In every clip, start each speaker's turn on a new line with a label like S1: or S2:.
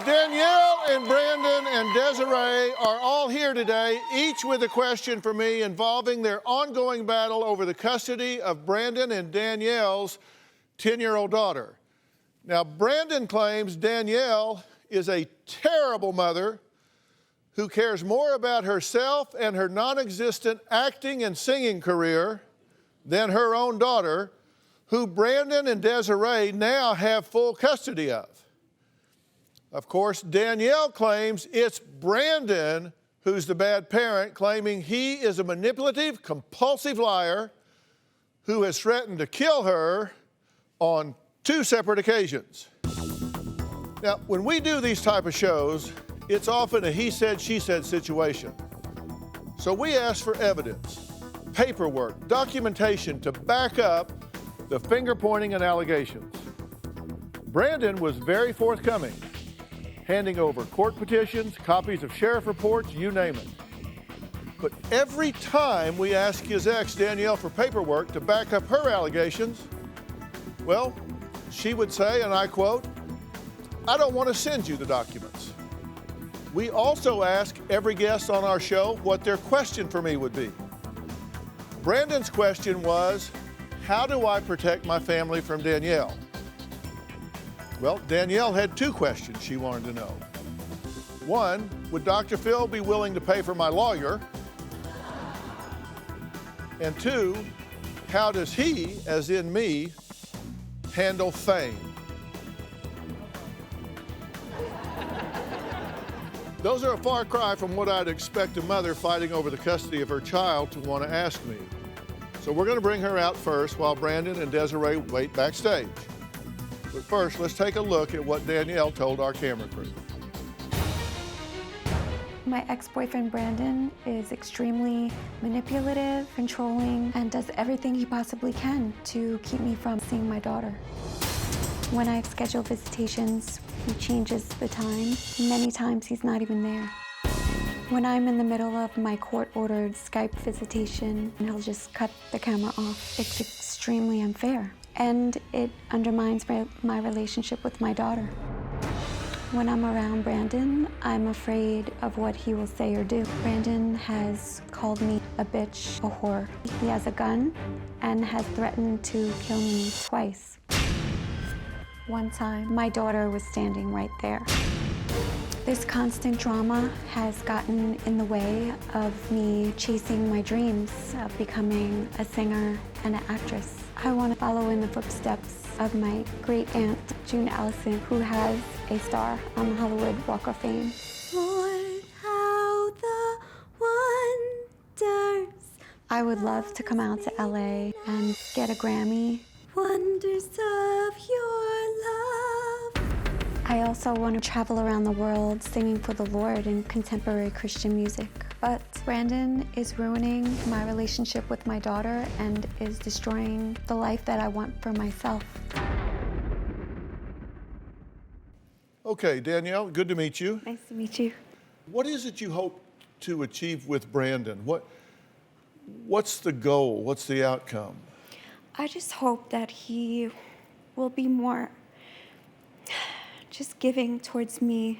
S1: Danielle and Brandon and Desiree are all here today, each with a question for me involving their ongoing battle over the custody of Brandon and Danielle's 10-year-old daughter. Now, Brandon claims Danielle is a terrible mother who cares more about herself and her non-existent acting and singing career than her own daughter, who Brandon and Desiree now have full custody of. Of course, Danielle claims it's Brandon who's the bad parent, claiming he is a manipulative, compulsive liar who has threatened to kill her on 2 separate occasions. Now, when we do these type of shows, it's often a he said, she said situation. So we ask for evidence, paperwork, documentation to back up the finger pointing and allegations. Brandon was very forthcoming, handing over court petitions, copies of sheriff reports, you name it. But every time we ask his ex, Danielle, for paperwork to back up her allegations, well, she would say, and I quote, "I don't want to send you the documents." We also ask every guest on our show what their question for me would be. Brandon's question was, how do I protect my family from Danielle? Well, Danielle had 2 questions she wanted to know. 1, would DrPhil be willing to pay for my lawyer? And 2, how does he, as in me, handle fame? Those are a far cry from what I'd expect a mother fighting over the custody of her child to want to ask me. So we're going to bring her out first while Brandon and Desiree wait backstage. But first, let's take a look at what Danielle told our camera crew.
S2: My ex-boyfriend Brandon is extremely manipulative, controlling, and does everything he possibly can to keep me from seeing my daughter. When I schedule visitations, he changes the time. Many times he's not even there. When I'm in the middle of my court-ordered Skype visitation, he'll just cut the camera off. It's extremely unfair, and it undermines my relationship with my daughter. When I'm around Brandon, I'm afraid of what he will say or do. Brandon has called me a bitch, a whore. He has a gun and has threatened to kill me twice. One time, my daughter was standing right there. This constant drama has gotten in the way of me chasing my dreams of becoming a singer and an actress. I want to follow in the footsteps of my great aunt, June Allison, who has a star on the Hollywood Walk of Fame. Lord, how the wonders. I would love to come out to LA and get a Grammy. Wonders of your love. I also want to travel around the world singing for the Lord in contemporary Christian music. But Brandon is ruining my relationship with my daughter and is destroying the life that I want for myself.
S1: Okay, Danielle, good to meet you.
S2: Nice to meet you.
S1: What is it you hope to achieve with Brandon? What's the goal? What's the outcome?
S2: I just hope that he will be more just giving towards me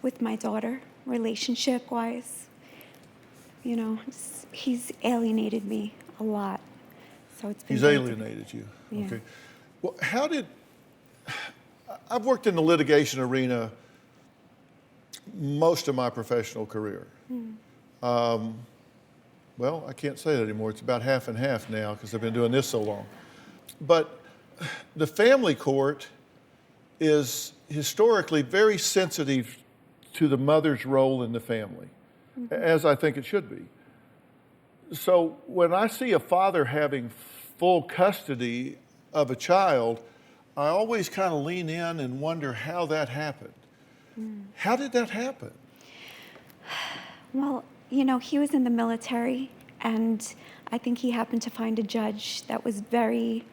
S2: with my daughter, relationship-wise. You know, he's alienated me a lot. So it's been
S1: He's alienated you.
S2: Yeah.
S1: Okay. Well, I've worked in the litigation arena most of my professional career. Well, I can't say that anymore. It's about half and half now because I've been doing this so long. But the family court is historically very sensitive to the mother's role in the family, as I think it should be. So when I see a father having full custody of a child, I always kind of lean in and wonder how that happened. How did that happen?
S2: Well, you know, he was in the military, and I think he happened to find a judge that was very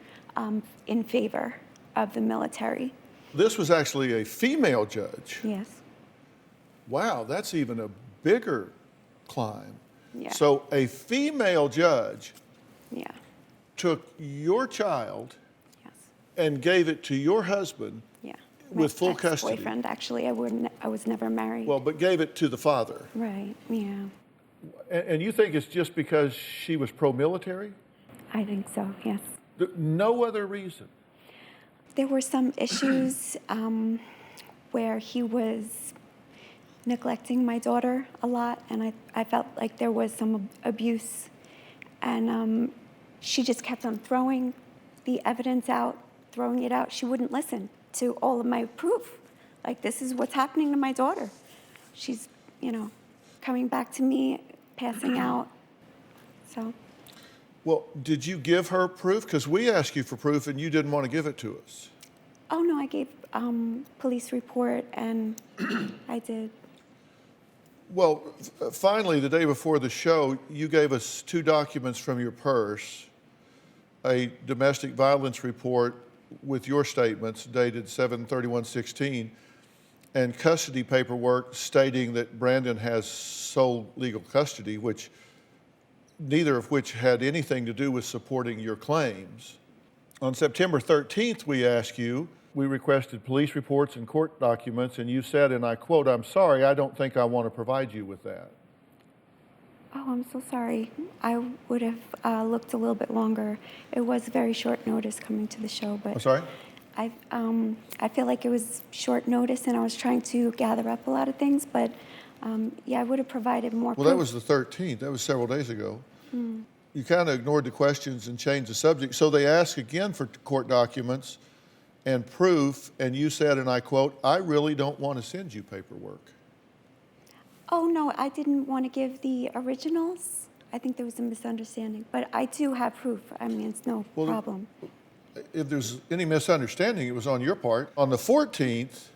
S2: in favor of the military.
S1: This was actually a female judge.
S2: Yes.
S1: Wow, that's even a bigger climb.
S2: Yeah.
S1: So a female judge
S2: Yeah.
S1: took your child
S2: Yes.
S1: and gave it to your husband
S2: Yeah.
S1: with full custody.
S2: Boyfriend, actually. I was never married.
S1: Well, but gave it to the father.
S2: Right, yeah.
S1: And you think it's just because she was pro-military?
S2: I think so, yes.
S1: No other reason?
S2: There were some issues where he was neglecting my daughter a lot, and I felt like there was some abuse. And she just kept on throwing the evidence out, throwing it out. She wouldn't listen to all of my proof. Like, this is what's happening to my daughter. She's, coming back to me, passing out. So.
S1: Well, did you give her proof? Because we asked you for proof and you didn't want to give it to us.
S2: Oh, no, I gave police report, and I did.
S1: Well, finally, the day before the show, you gave us 2 documents from your purse, a domestic violence report with your statements dated 7/31/16, and custody paperwork stating that Brandon has sole legal custody, which neither of which had anything to do with supporting your claims. On September 13th, we requested police reports and court documents, and you said, and I quote, "I'm sorry, I don't think I want to provide you with that."
S2: Oh, I'm so sorry. I would have looked a little bit longer. It was very short notice coming to the show, but
S1: I'm sorry?
S2: I feel like it was short notice, and I was trying to gather up a lot of things, but yeah, I would have provided more
S1: Well,
S2: proof.
S1: that was the 13th. That was several days ago. You kind of ignored the questions and changed the subject. So they asked again for court documents and proof, and you said, and I quote, "I really don't want to send you paperwork."
S2: Oh, no, I didn't want to give the originals. I think there was a misunderstanding, but I do have proof. I mean, it's no problem.
S1: If there's any misunderstanding, it was on your part. On the 14th,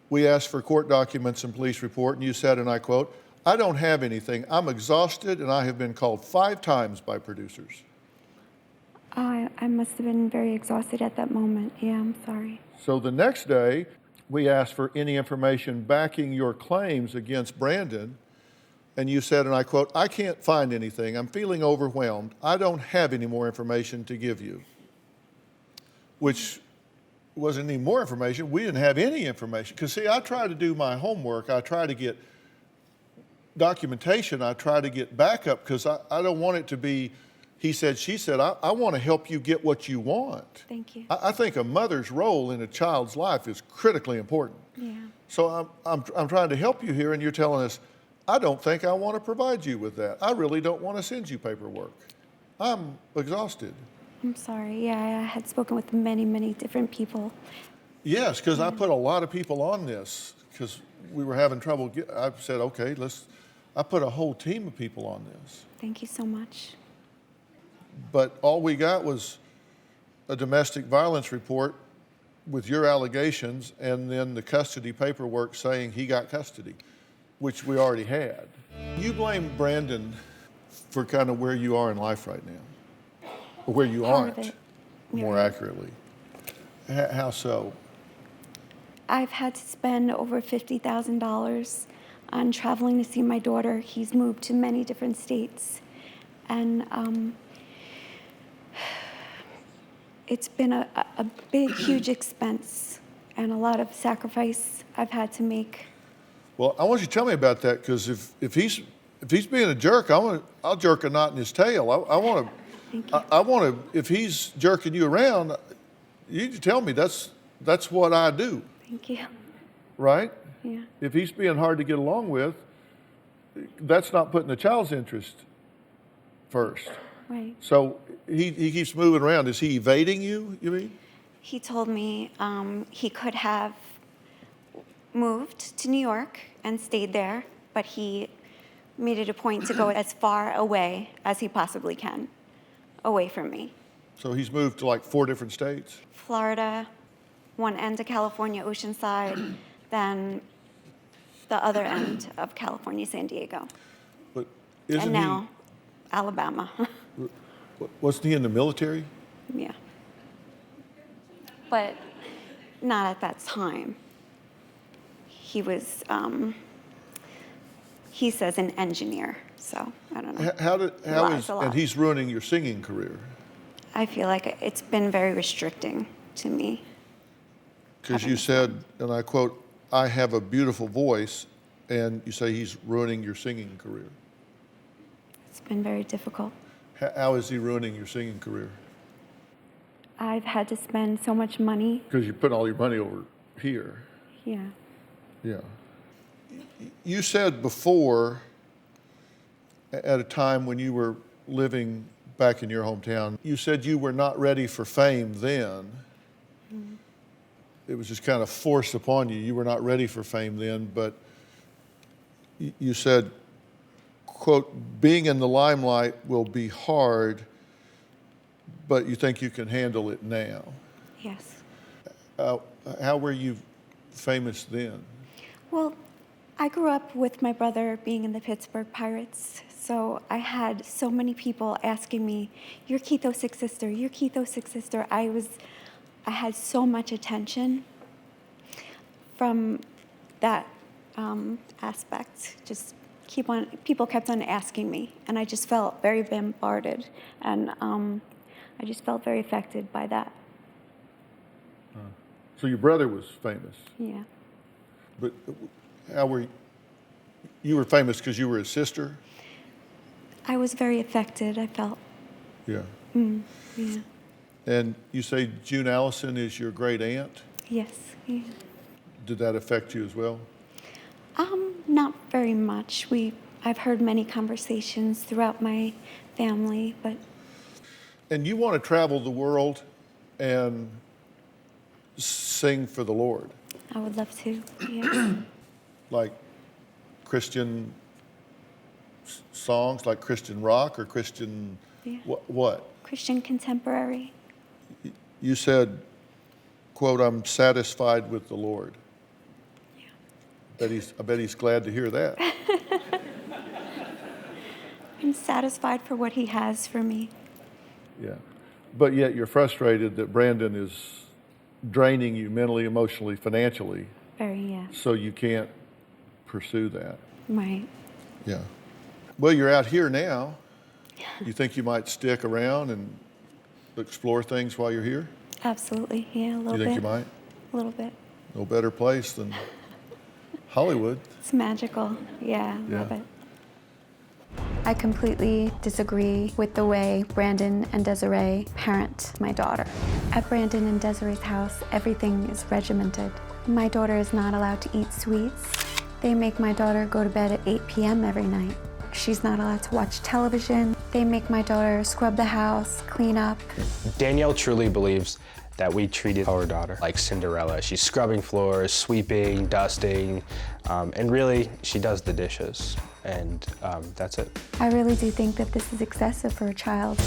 S1: we asked for court documents and police report, and you said, and I quote, "I don't have anything. I'm exhausted, and I have been called 5 times by producers."
S2: I must have been very exhausted at that moment. Yeah, I'm sorry.
S1: So the next day, we asked for any information backing your claims against Brandon, and you said, and I quote, "I can't find anything. I'm feeling overwhelmed. I don't have any more information to give you." Which wasn't any more information. We didn't have any information. Because, see, I try to do my homework. I try to get documentation. I try to get backup, because I don't want it to be he said, she said. I want to help you get what you want.
S2: Thank you.
S1: I think a mother's role in a child's life is critically important.
S2: Yeah.
S1: So I'm trying to help you here, and you're telling us, "I don't think I want to provide you with that. I really don't want to send you paperwork. I'm exhausted."
S2: I'm sorry. Yeah, I had spoken with many, many different people.
S1: Yes, because I put a lot of people on this because we were having trouble. I said, okay, I put a whole team of people on this.
S2: Thank you so much.
S1: But all we got was a domestic violence report with your allegations, and then the custody paperwork saying he got custody, which we already had. You blame Brandon for kind of where you are in life right now, or where you
S2: Part of
S1: aren't,
S2: it.
S1: more
S2: Yeah.
S1: accurately. How so?
S2: I've had to spend over $50,000 on traveling to see my daughter. He's moved to many different states, and it's been a big, huge expense and a lot of sacrifice I've had to make.
S1: Well, I want you to tell me about that, because if he's being a jerk, I'll jerk a knot in his tail. I want to. If he's jerking you around, you need to tell me that's what I do.
S2: Thank you.
S1: Right?
S2: Yeah.
S1: If he's being hard to get along with, that's not putting the child's interest first.
S2: Right.
S1: So he keeps moving around. Is he evading you, you mean?
S2: He told me he could have moved to New York and stayed there, but he made it a point to go as far away as he possibly can, away from me.
S1: So he's moved to like 4 different states?
S2: Florida, one end of California, Oceanside, then the other end of California, San Diego.
S1: But isn't
S2: And now, Alabama.
S1: wasn't he in the military?
S2: Yeah. But not at that time. He was, he says, an engineer, so I don't know.
S1: And he's ruining your singing career.
S2: I feel like it's been very restricting to me.
S1: Because you said, and I quote, "I have a beautiful voice," and you say he's ruining your singing career.
S2: It's been very difficult.
S1: How is he ruining your singing career?
S2: I've had to spend so much money.
S1: Because you put all your money over here.
S2: Yeah.
S1: Yeah. You said before, at a time when you were living back in your hometown, you said you were not ready for fame then. Mm-hmm. It was just kind of forced upon you. You were not ready for fame then, but you said, quote, "Being in the limelight will be hard, but you think you can handle it now."
S2: Yes.
S1: How were you famous then?
S2: Well, I grew up with my brother being in the Pittsburgh Pirates, so I had so many people asking me, "You're Kethos' sister, you're Kethos' sister." I had so much attention from that aspect. People kept on asking me, and I just felt very bombarded, and I just felt very affected by that.
S1: So your brother was famous.
S2: Yeah.
S1: But how were you were famous because you were his sister?
S2: I was very affected, I felt.
S1: Yeah.
S2: Yeah.
S1: And you say June Allison is your great aunt?
S2: Yes. Yeah.
S1: Did that affect you as well?
S2: Not very much. I've heard many conversations throughout my family, but.
S1: And you want to travel the world and sing for the Lord?
S2: I would love to, yeah.
S1: Like Christian songs, like Christian rock or Christian,
S2: Yeah.
S1: What?
S2: Christian contemporary.
S1: You said, quote, "I'm satisfied with the Lord." Yeah. I bet he's glad to hear that.
S2: I'm satisfied for what he has for me.
S1: Yeah. But yet you're frustrated that Brandon is draining you mentally, emotionally, financially.
S2: Very, yeah.
S1: So you can't pursue that.
S2: Right.
S1: Yeah. Well, you're out here now. You think you might stick around and explore things while you're here?
S2: Absolutely, yeah, a little bit.
S1: You think you might?
S2: A little bit.
S1: No better place than Hollywood.
S2: It's magical, yeah, love
S1: Yeah.
S2: it. I completely disagree with the way Brandon and Desiree parent my daughter. At Brandon and Desiree's house, everything is regimented. My daughter is not allowed to eat sweets. They make my daughter go to bed at 8 p.m. every night. She's not allowed to watch television. They make my daughter scrub the house, clean up.
S3: Danielle truly believes that we treated our daughter like Cinderella. She's scrubbing floors, sweeping, dusting, and really, she does the dishes, and that's it.
S2: I really do think that this is excessive for a child.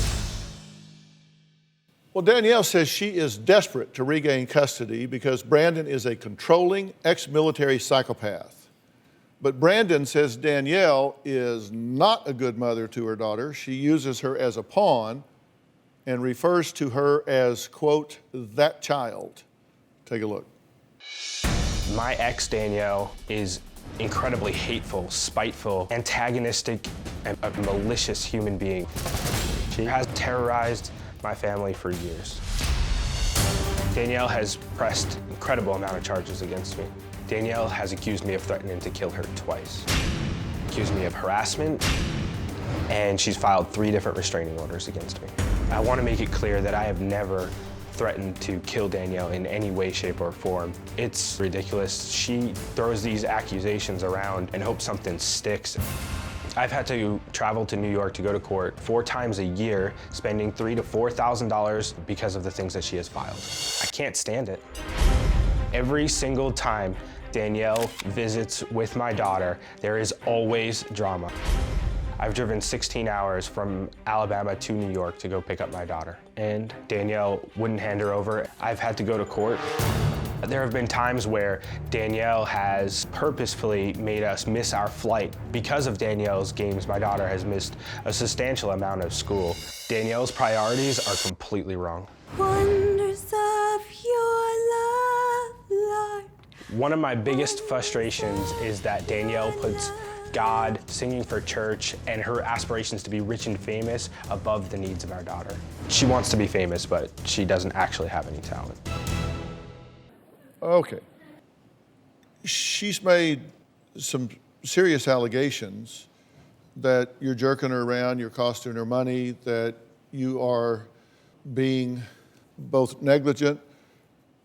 S1: Well, Danielle says she is desperate to regain custody because Brandon is a controlling ex-military psychopath. But Brandon says Danielle is not a good mother to her daughter. She uses her as a pawn and refers to her as, quote, "that child." Take a look.
S3: My ex, Danielle, is incredibly hateful, spiteful, antagonistic, and a malicious human being. She has terrorized my family for years. Danielle has pressed an incredible amount of charges against me. Danielle has accused me of threatening to kill her twice, accused me of harassment, and she's filed 3 different restraining orders against me. I want to make it clear that I have never threatened to kill Danielle in any way, shape, or form. It's ridiculous. She throws these accusations around and hopes something sticks. I've had to travel to New York to go to court 4 times a year, spending $3,000 to $4,000 because of the things that she has filed. I can't stand it. Every single time Danielle visits with my daughter, there is always drama. I've driven 16 hours from Alabama to New York to go pick up my daughter, and Danielle wouldn't hand her over. I've had to go to court. There have been times where Danielle has purposefully made us miss our flight. Because of Danielle's games, my daughter has missed a substantial amount of school. Danielle's priorities are completely wrong.
S2: Wonders of your love, Lord.
S3: One of my biggest frustrations is that Danielle puts God, singing for church, and her aspirations to be rich and famous above the needs of our daughter. She wants to be famous, but she doesn't actually have any talent.
S1: Okay. She's made some serious allegations that you're jerking her around, you're costing her money, that you are being both negligent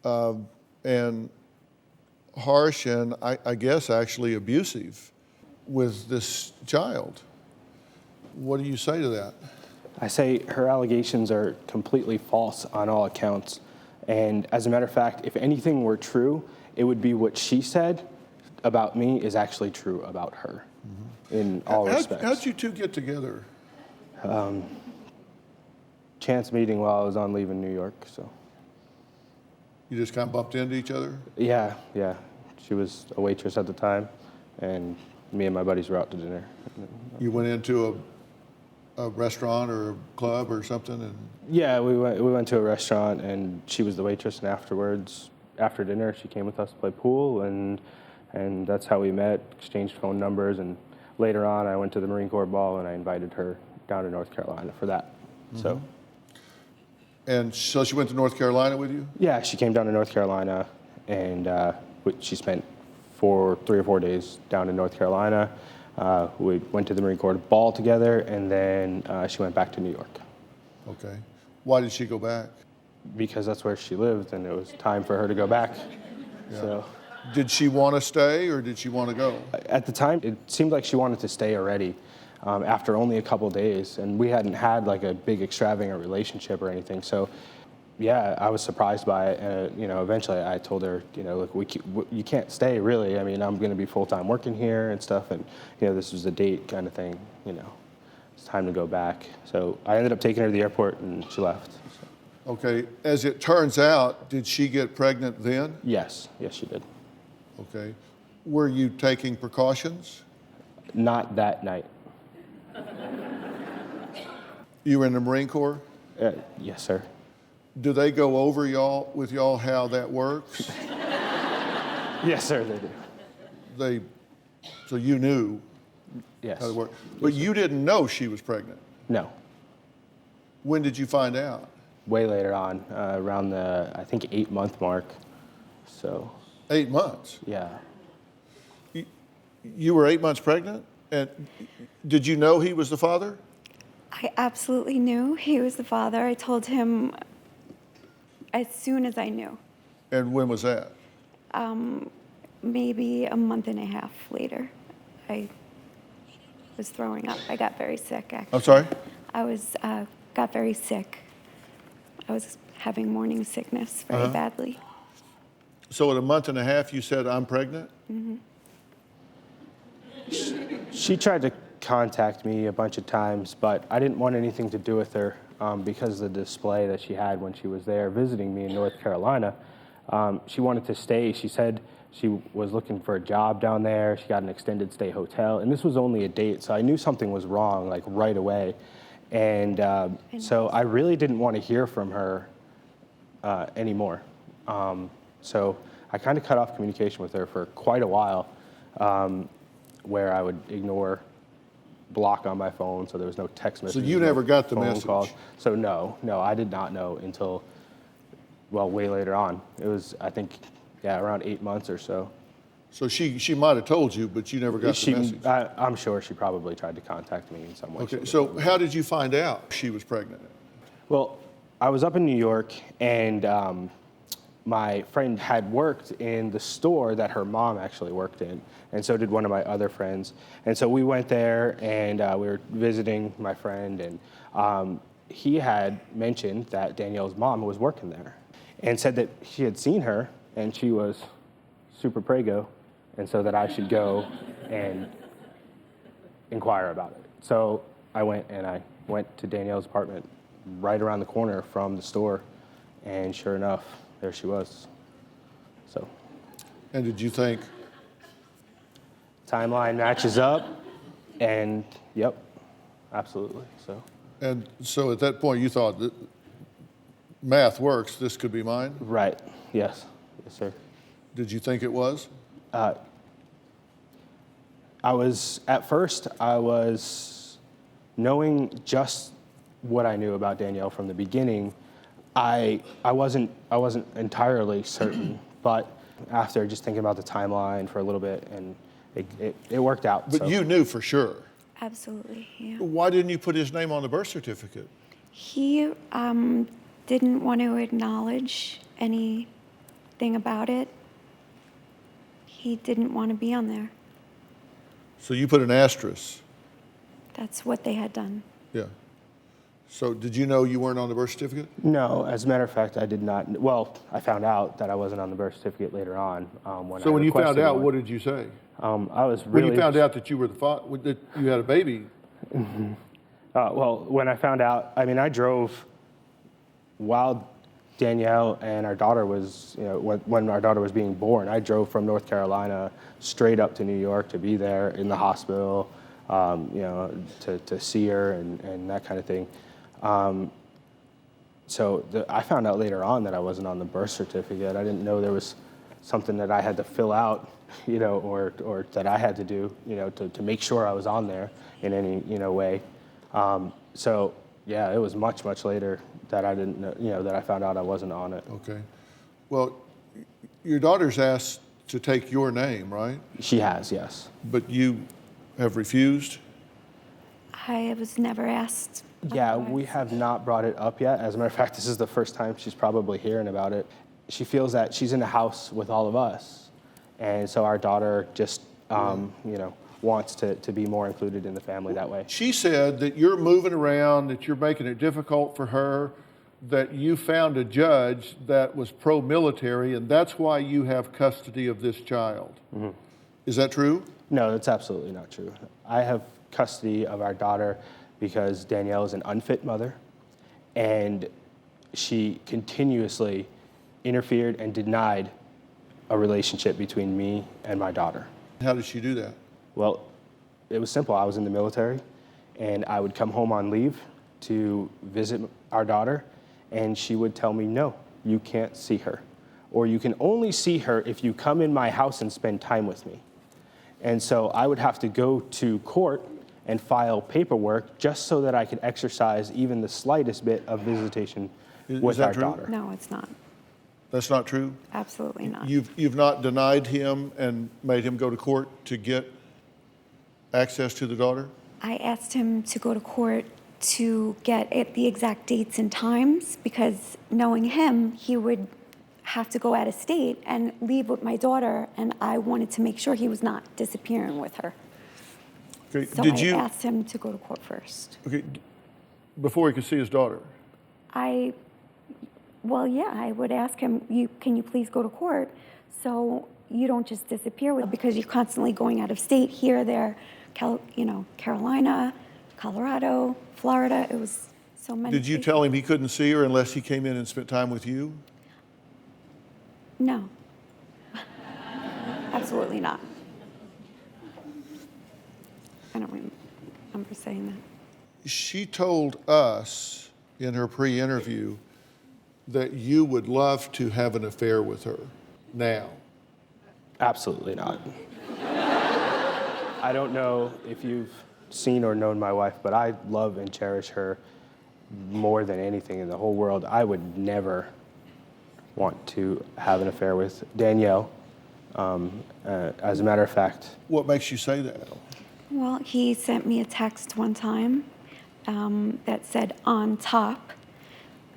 S1: and harsh and I guess actually abusive with this child. What do you say to that?
S3: I say her allegations are completely false on all accounts. And as a matter of fact, if anything were true, it would be what she said about me is actually true about her in all respects.
S1: How'd you two get together?
S3: Chance meeting while I was on leave in New York, so.
S1: You just kind of bumped into each other?
S3: Yeah. She was a waitress at the time, and me and my buddies were out to dinner.
S1: You went into a restaurant or a club or something? And
S3: Yeah, we went to a restaurant, and she was the waitress, and afterwards, after dinner, she came with us to play pool, and that's how we met, exchanged phone numbers, and later on, I went to the Marine Corps ball, and I invited her down to North Carolina for that, so.
S1: And so she went to North Carolina with you?
S3: Yeah, she came down to North Carolina, and she spent 3 or 4 days down in North Carolina. We went to the Marine Corps ball together, and then she went back to New York.
S1: Okay. Why did she go back?
S3: Because that's where she lived, and it was time for her to go back.
S1: Yeah.
S3: So,
S1: Did she want to stay or did she want to go?
S3: at the time, it seemed like she wanted to stay already after only a couple days, and we hadn't had like a big extravagant relationship or anything. So, yeah, I was surprised by it, and eventually I told her, look, you can't stay really. I mean, I'm going to be full-time working here and stuff, and this was a date kind of thing. It's time to go back. So I ended up taking her to the airport, and she left. So.
S1: Okay. As it turns out, did she get pregnant then?
S3: Yes, she did.
S1: Okay. Were you taking precautions?
S3: Not that night.
S1: You were in the Marine Corps?
S3: Yes, sir.
S1: Do they go over with y'all how that works?
S3: Yes, sir, they do.
S1: So you knew
S3: Yes.
S1: how it worked. But you didn't know she was pregnant.
S3: No.
S1: When did you find out?
S3: Way later on, around the, I think, 8-month mark. So,
S1: 8 months.
S3: yeah.
S1: You were 8 months pregnant? And did you know he was the father?
S2: I absolutely knew he was the father. I told him as soon as I knew.
S1: And when was that?
S2: Maybe a month and a half later. I was throwing up. I got very sick, actually.
S1: I'm sorry?
S2: I got very sick. I was having morning sickness very badly.
S1: So at a month and a half, you said, I'm pregnant?
S2: Mm-hmm.
S3: She tried to contact me a bunch of times, but I didn't want anything to do with her because of the display that she had when she was there visiting me in North Carolina. She wanted to stay. She said she was looking for a job down there. She got an extended stay hotel, and this was only a date, so I knew something was wrong, like right away. And so I really didn't want to hear from her anymore. So I kind of cut off communication with her for quite a while, where I would ignore, block on my phone, so there was no text messages.
S1: So you never got the
S3: phone
S1: message?
S3: calls. So no, I did not know until, well, way later on. It was, I think, around 8 months or so.
S1: So she might have told you, but you never got the message?
S3: I'm sure she probably tried to contact me in some way.
S1: Okay, so how did you find out she was pregnant?
S3: Well, I was up in New York, and my friend had worked in the store that her mom actually worked in, and so did one of my other friends. And so we went there, and we were visiting my friend, and he had mentioned that Danielle's mom was working there, and said that she had seen her, and she was super prego, and so that I should go and inquire about it. So I went to Danielle's apartment right around the corner from the store, and sure enough, there she was. So.
S1: And did you think?
S3: Timeline matches up, and yep, absolutely. So.
S1: And so at that point, you thought, that math works, this could be mine?
S3: Right. Yes, sir.
S1: Did you think it was?
S3: At first, I was knowing just what I knew about Danielle from the beginning. I wasn't entirely certain, but after just thinking about the timeline for a little bit, and it worked out.
S1: But you knew for sure.
S2: Absolutely, yeah.
S1: Why didn't you put his name on the birth certificate?
S2: He didn't want to acknowledge anything about it. He didn't want to be on there.
S1: So you put an asterisk.
S2: That's what they had done.
S1: Yeah. So did you know you weren't on the birth certificate?
S3: No, as a matter of fact, I did not. Well, I found out that I wasn't on the birth certificate later on.
S1: So when you found out, what did you say?
S3: I was really.
S1: When you found out that you were that you had a baby.
S3: Well, when I found out, I mean, I drove while Danielle and our daughter was, when our daughter was being born, I drove from North Carolina straight up to New York to be there in the hospital, to see her and that kind of thing. I found out later on that I wasn't on the birth certificate. I didn't know there was something that I had to fill out, or that I had to do, to make sure I was on there in any, way. Yeah, it was much, much later that I didn't know, that I found out I wasn't on it.
S1: Okay. Well, your daughter's asked to take your name, right?
S3: She has, yes.
S1: But you have refused?
S2: I was never asked.
S3: Yeah, we have not brought it up yet. As a matter of fact, this is the first time she's probably hearing about it. She feels that she's in the house with all of us. And so our daughter just, wants to be more included in the family that way.
S1: She said that you're moving around, that you're making it difficult for her, that you found a judge that was pro-military, and that's why you have custody of this child. Mm-hmm. Is that true?
S3: No, that's absolutely not true. I have custody of our daughter because Danielle is an unfit mother, and she continuously interfered and denied a relationship between me and my daughter.
S1: How did she do that?
S3: Well, it was simple. I was in the military, and I would come home on leave to visit our daughter, and she would tell me, no, you can't see her. Or you can only see her if you come in my house and spend time with me. And so I would have to go to court and file paperwork just so that I could exercise even the slightest bit of visitation with our daughter.
S2: No, it's not.
S1: That's not true?
S2: Absolutely not.
S1: You've not denied him and made him go to court to get access to the daughter?
S2: I asked him to go to court to get the exact dates and times because knowing him, he would have to go out of state and leave with my daughter, and I wanted to make sure he was not disappearing with her.
S1: Okay.
S2: So I asked him to go to court first.
S1: Okay, before he could see his daughter?
S2: Well, yeah, I would ask him, can you please go to court so you don't just disappear because you're constantly going out of state, here, there, Carolina, Colorado, Florida. It was so many.
S1: Did you tell him he couldn't see her unless he came in and spent time with you?
S2: No. Absolutely not. I don't remember saying that.
S1: She told us in her pre-interview that you would love to have an affair with her now.
S3: Absolutely not. I don't know if you've seen or known my wife, but I love and cherish her more than anything in the whole world. I would never want to have an affair with Danielle. As a matter of fact.
S1: What makes you say that?
S2: Well, he sent me a text one time that said, on top.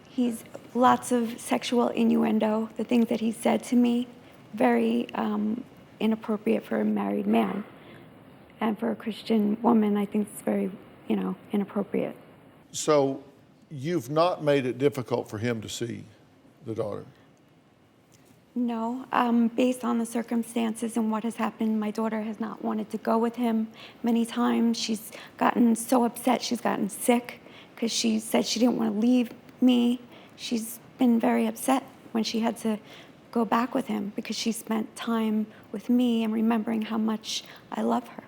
S2: He's lots of sexual innuendo, the things that he said to me, very inappropriate for a married man. And for a Christian woman, I think it's very, inappropriate.
S1: So you've not made it difficult for him to see the daughter?
S2: No, based on the circumstances and what has happened, my daughter has not wanted to go with him many times. She's gotten so upset, she's gotten sick because she said she didn't want to leave me. She's been very upset when she had to go back with him because she spent time with me and remembering how much I love her.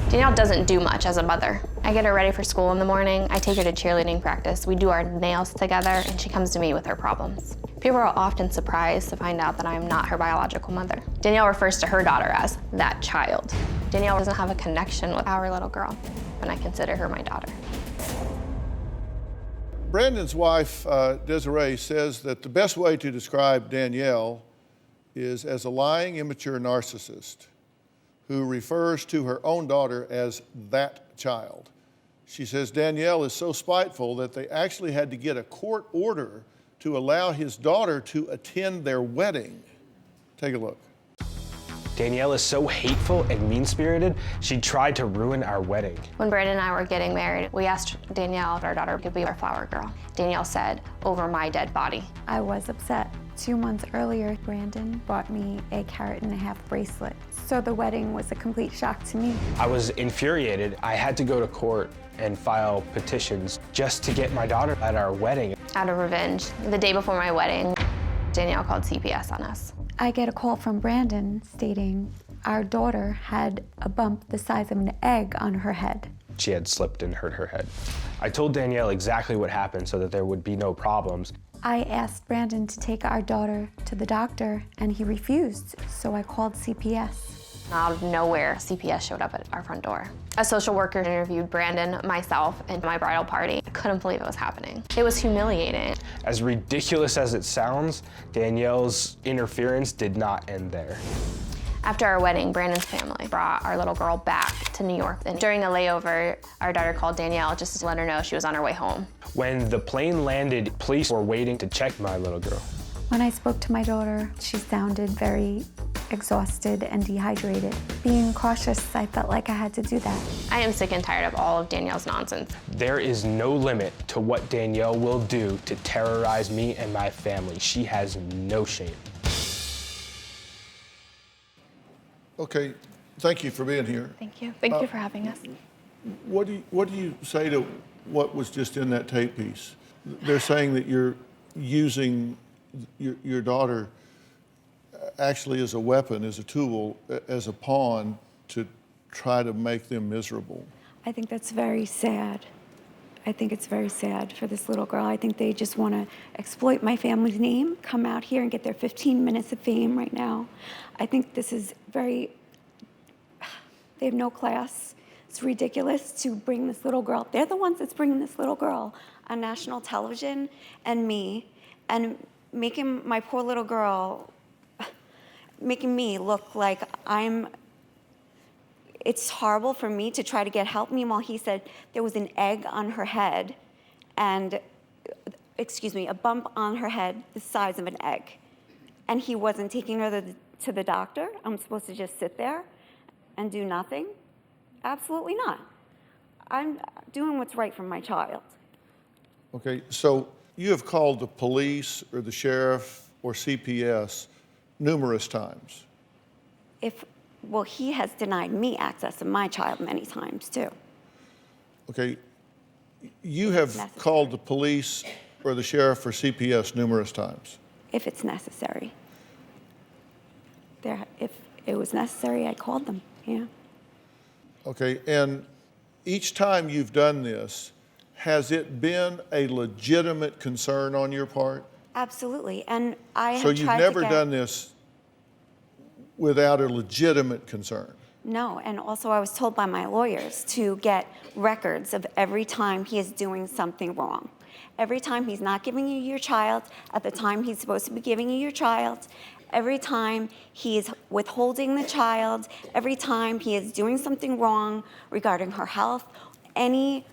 S4: Danielle doesn't do much as a mother. I get her ready for school in the morning, I take her to cheerleading practice, we do our nails together, and she comes to me with her problems. People are often surprised to find out that I'm not her biological mother. Danielle refers to her daughter as that child. Danielle doesn't have a connection with our little girl, and I consider her my daughter.
S1: Brandon's wife, Desiree, says that the best way to describe Danielle is as a lying, immature narcissist who refers to her own daughter as that child. She says Danielle is so spiteful that they actually had to get a court order to allow his daughter to attend their wedding. Take a look.
S3: Danielle is so hateful and mean-spirited, she tried to ruin our wedding.
S4: When Brandon and I were getting married, we asked Danielle if our daughter could be our flower girl. Danielle said, over my dead body.
S2: I was upset. 2 months earlier, Brandon bought me a 1.5 carat bracelet. So the wedding was a complete shock to me.
S3: I was infuriated. I had to go to court and file petitions just to get my daughter at our wedding.
S4: Out of revenge, the day before my wedding, Danielle called CPS on us.
S2: I get a call from Brandon stating our daughter had a bump the size of an egg on her head.
S3: She had slipped and hurt her head. I told Danielle exactly what happened so that there would be no problems.
S2: I asked Brandon to take our daughter to the doctor and he refused, so I called CPS.
S4: Out of nowhere, CPS showed up at our front door. A social worker interviewed Brandon, myself, and my bridal party. I couldn't believe it was happening. It was humiliating.
S3: As ridiculous as it sounds, Danielle's interference did not end there.
S4: After our wedding, Brandon's family brought our little girl back to New York. And during a layover, our daughter called Danielle just to let her know she was on her way home.
S3: When the plane landed, police were waiting to check my little girl.
S2: When I spoke to my daughter, she sounded very exhausted and dehydrated. Being cautious, I felt like I had to do that.
S4: I am sick and tired of all of Danielle's nonsense.
S3: There is no limit to what Danielle will do to terrorize me and my family. She has no shame.
S1: Okay, thank you for being here.
S4: Thank you. Thank you for having us.
S1: What do you say to what was just in that tape piece? They're saying that you're using your daughter actually as a weapon, as a tool, as a pawn to try to make them miserable.
S2: I think that's very sad. I think it's very sad for this little girl. I think they just want to exploit my family's name, come out here and get their 15 minutes of fame right now. I think this is they have no class. It's ridiculous to bring this little girl. They're the ones that's bringing this little girl on national television and me, and making my poor little girl, making me look like it's horrible for me to try to get help. Meanwhile, he said there was an egg on her head and, a bump on her head the size of an egg. And he wasn't taking her to the doctor. I'm supposed to just sit there and do nothing? Absolutely not. I'm doing what's right for my child.
S1: Okay, so you have called the police or the sheriff or CPS numerous times.
S2: Well, he has denied me access to my child many times, too.
S1: Okay, you have called the police or the sheriff or CPS numerous times.
S2: If it's necessary. If it was necessary, I called them, yeah.
S1: Okay, and each time you've done this, has it been a legitimate concern on your part?
S2: Absolutely, and I have
S1: So you've never done this without a legitimate concern?
S2: No, and also I was told by my lawyers to get records of every time he is doing something wrong. Every time he's not giving you your child at the time he's supposed to be giving you your child, every time he is withholding the child, every time he is doing something wrong regarding her health, any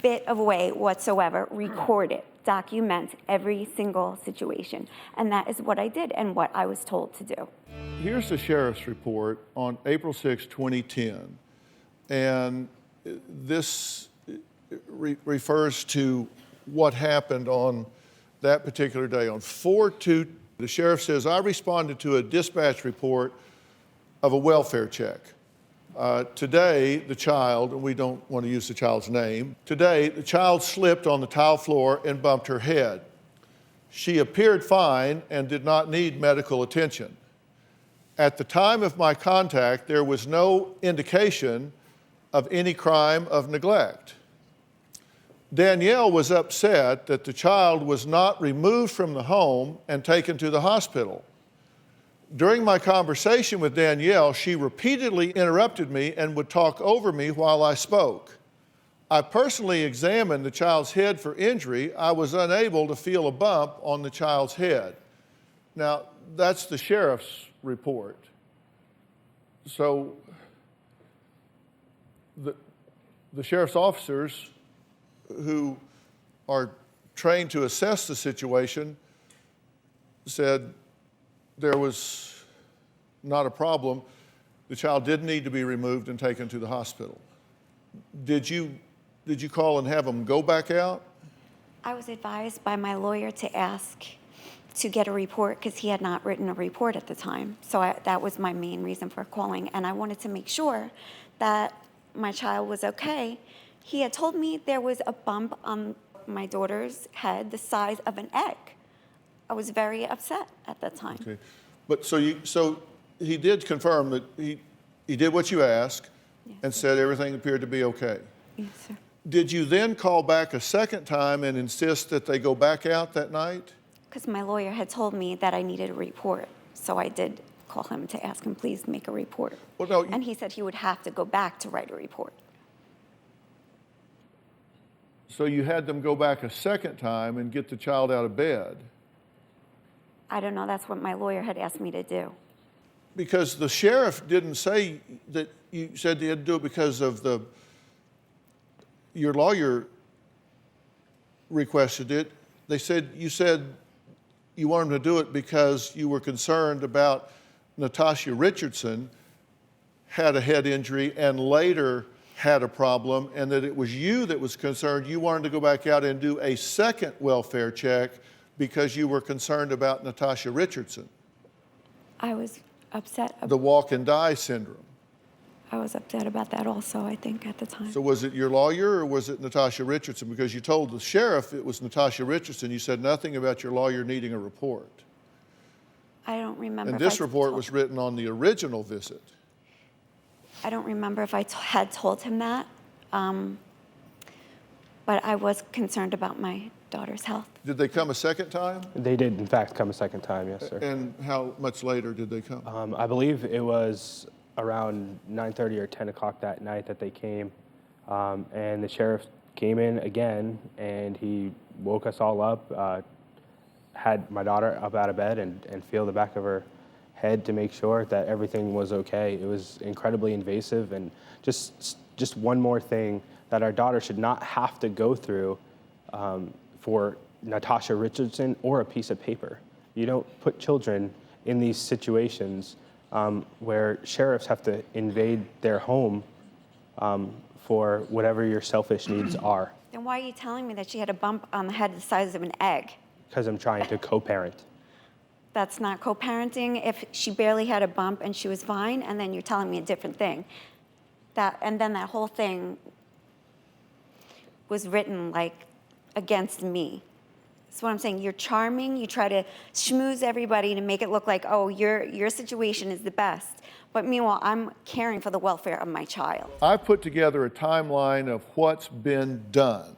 S2: bit of way whatsoever, record it, document every single situation. And that is what I did and what I was told to do.
S1: Here's the sheriff's report on April 6, 2010, and this refers to what happened on that particular day. On 4/2, the sheriff says, I responded to a dispatch report of a welfare check. Today, the child, and we don't want to use the child's name, today, the child slipped on the tile floor and bumped her head. She appeared fine and did not need medical attention. At the time of my contact, there was no indication of any crime of neglect. Danielle was upset that the child was not removed from the home and taken to the hospital. During my conversation with Danielle, she repeatedly interrupted me and would talk over me while I spoke. I personally examined the child's head for injury. I was unable to feel a bump on the child's head. Now, that's the sheriff's report. So the sheriff's officers who are trained to assess the situation said there was not a problem. The child did need to be removed and taken to the hospital. Did you call and have them go back out?
S2: I was advised by my lawyer to ask to get a report because he had not written a report at the time. So that was my main reason for calling. And I wanted to make sure that my child was okay. He had told me there was a bump on my daughter's head the size of an egg. I was very upset at that time.
S1: Okay. But so he did confirm that he did what you asked,
S2: Yes,
S1: and
S2: sir.
S1: said everything appeared to be okay.
S2: Yes, sir.
S1: Did you then call back a second time and insist that they go back out that night?
S2: Because my lawyer had told me that I needed a report. So I did call him to ask him, please make a report.
S1: Well, no,
S2: And he said he would have to go back to write a report.
S1: so you had them go back a second time and get the child out of bed,
S2: I don't know, that's what my lawyer had asked me to do.
S1: because the sheriff didn't say that. You said they had to do it because of your lawyer requested it. You said you wanted them to do it because you were concerned about Natasha Richardson had a head injury and later had a problem, and that it was you that was concerned. You wanted to go back out and do a second welfare check because you were concerned about Natasha Richardson,
S2: I was upset.
S1: the walk and die syndrome.
S2: I was upset about that also, I think, at the time.
S1: So was it your lawyer or was it Natasha Richardson? Because you told the sheriff it was Natasha Richardson. You said nothing about your lawyer needing a report.
S2: I don't remember.
S1: And
S2: if
S1: this
S2: I
S1: report
S2: told-
S1: was written on the original visit.
S2: I don't remember if I had told him that, but I was concerned about my daughter's health.
S1: Did they come a second time?
S3: They did, in fact, come a second time, yes, sir.
S1: And how much later did they come?
S3: I believe it was around 9:30 or 10 o'clock that night that they came. And the sheriff came in again, and he woke us all up, had my daughter up out of bed and feel the back of her head to make sure that everything was okay. It was incredibly invasive, and just one more thing that our daughter should not have to go through for Natasha Richardson or a piece of paper. You don't put children in these situations where sheriffs have to invade their home for whatever your selfish needs are.
S2: Then why are you telling me that she had a bump on the head the size of an egg?
S3: Because I'm trying to co-parent.
S2: That's not co-parenting. If she barely had a bump and she was fine, and then you're telling me a different thing. And then that whole thing was written like against me. That's what I'm saying. You're charming. You try to schmooze everybody to make it look like, oh, your situation is the best. But meanwhile, I'm caring for the welfare of my child.
S1: I've put together a timeline of what's been done.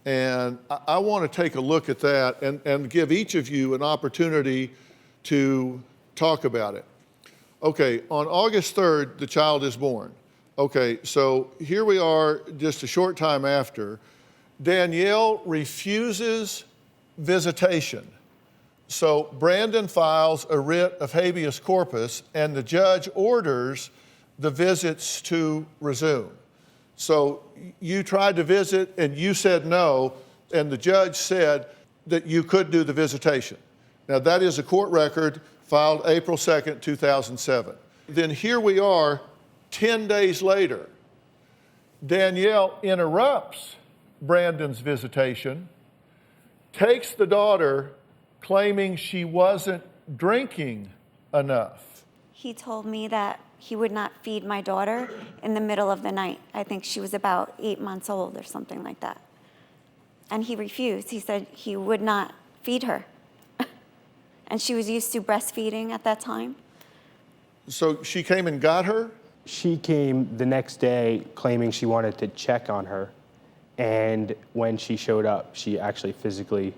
S1: And I want to take a look at that and give each of you an opportunity to talk about it. Okay, on August 3rd, the child is born. Okay, so here we are just a short time after. Danielle refuses visitation. So Brandon files a writ of habeas corpus, and the judge orders the visits to resume. So you tried to visit and you said no, and the judge said that you could do the visitation. Now that is a court record filed April 2nd, 2007. Then here we are 10 days later. Danielle interrupts Brandon's visitation, takes the daughter claiming she wasn't drinking enough.
S2: He told me that he would not feed my daughter in the middle of the night. I think she was about 8 months old or something like that. And he refused. He said he would not feed her. And she was used to breastfeeding at that time.
S1: So she came and got her?
S3: She came the next day claiming she wanted to check on her. And when she showed up, she actually physically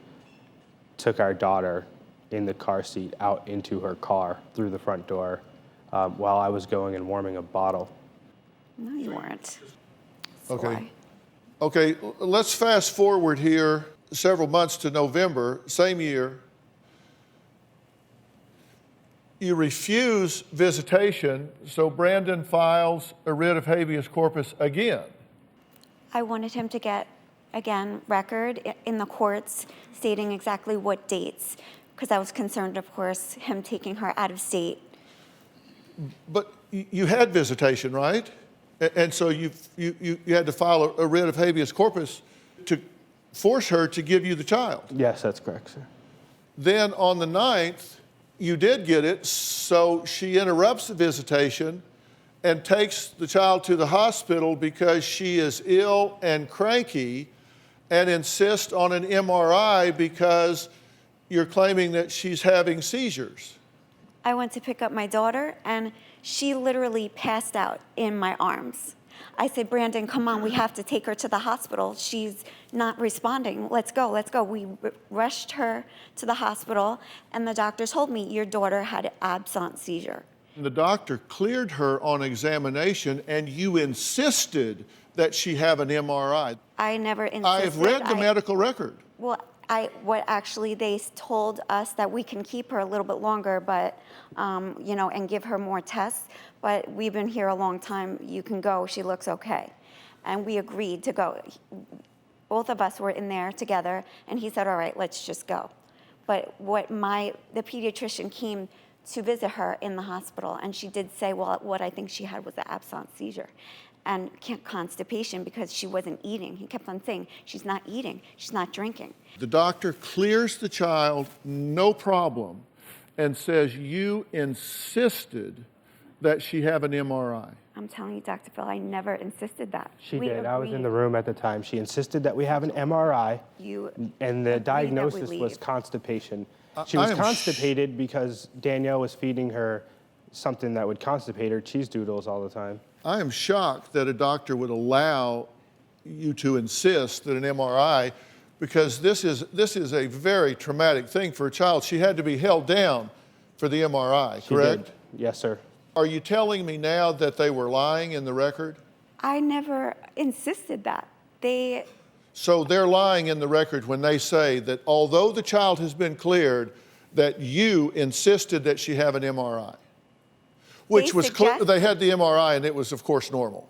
S3: took our daughter in the car seat out into her car through the front door while I was going and warming a bottle.
S2: No, you weren't. That's
S1: Okay.
S2: why.
S1: Okay, let's fast forward here several months to November, same year. You refuse visitation, so Brandon files a writ of habeas corpus again.
S2: I wanted him to get, again, record in the courts stating exactly what dates, because I was concerned, of course, him taking her out of state.
S1: But you had visitation, right? And so you had to file a writ of habeas corpus to force her to give you the child.
S3: Yes, that's correct, sir.
S1: Then on the 9th, you did get it, so she interrupts the visitation and takes the child to the hospital because she is ill and cranky and insists on an MRI because you're claiming that she's having seizures.
S2: I went to pick up my daughter, and she literally passed out in my arms. I said, Brandon, come on, we have to take her to the hospital. She's not responding. Let's go, let's go. We rushed her to the hospital, and the doctor told me, your daughter had an absent seizure.
S1: The doctor cleared her on examination, and you insisted that she have an MRI.
S2: I never insisted.
S1: I have read the medical record.
S2: Well, what actually they told us that we can keep her a little bit longer, but, you know, and give her more tests. But we've been here a long time. You can go. She looks okay. And we agreed to go. Both of us were in there together, and he said, all right, let's just go. But the pediatrician came to visit her in the hospital, and she did say, well, what I think she had was an absent seizure and constipation because she wasn't eating. He kept on saying, she's not eating, she's not drinking.
S1: The doctor clears the child, no problem, and says you insisted that she have an MRI.
S2: I'm telling you, Dr. Phil, I never insisted that.
S3: She did. I was in the room at the time. She insisted that we have an MRI, and the diagnosis was constipation. She was constipated because Danielle was feeding her something that would constipate her, cheese doodles all the time.
S1: I am shocked that a doctor would allow you to insist that an MRI, because this is a very traumatic thing for a child. She had to be held down for the MRI, correct?
S3: She did. Yes, sir.
S1: Are you telling me now that they were lying in the record?
S2: I never insisted that.
S1: So they're lying in the record when they say that although the child has been cleared, that you insisted that she have an MRI, which was clear. They had the MRI and it was, of course, normal.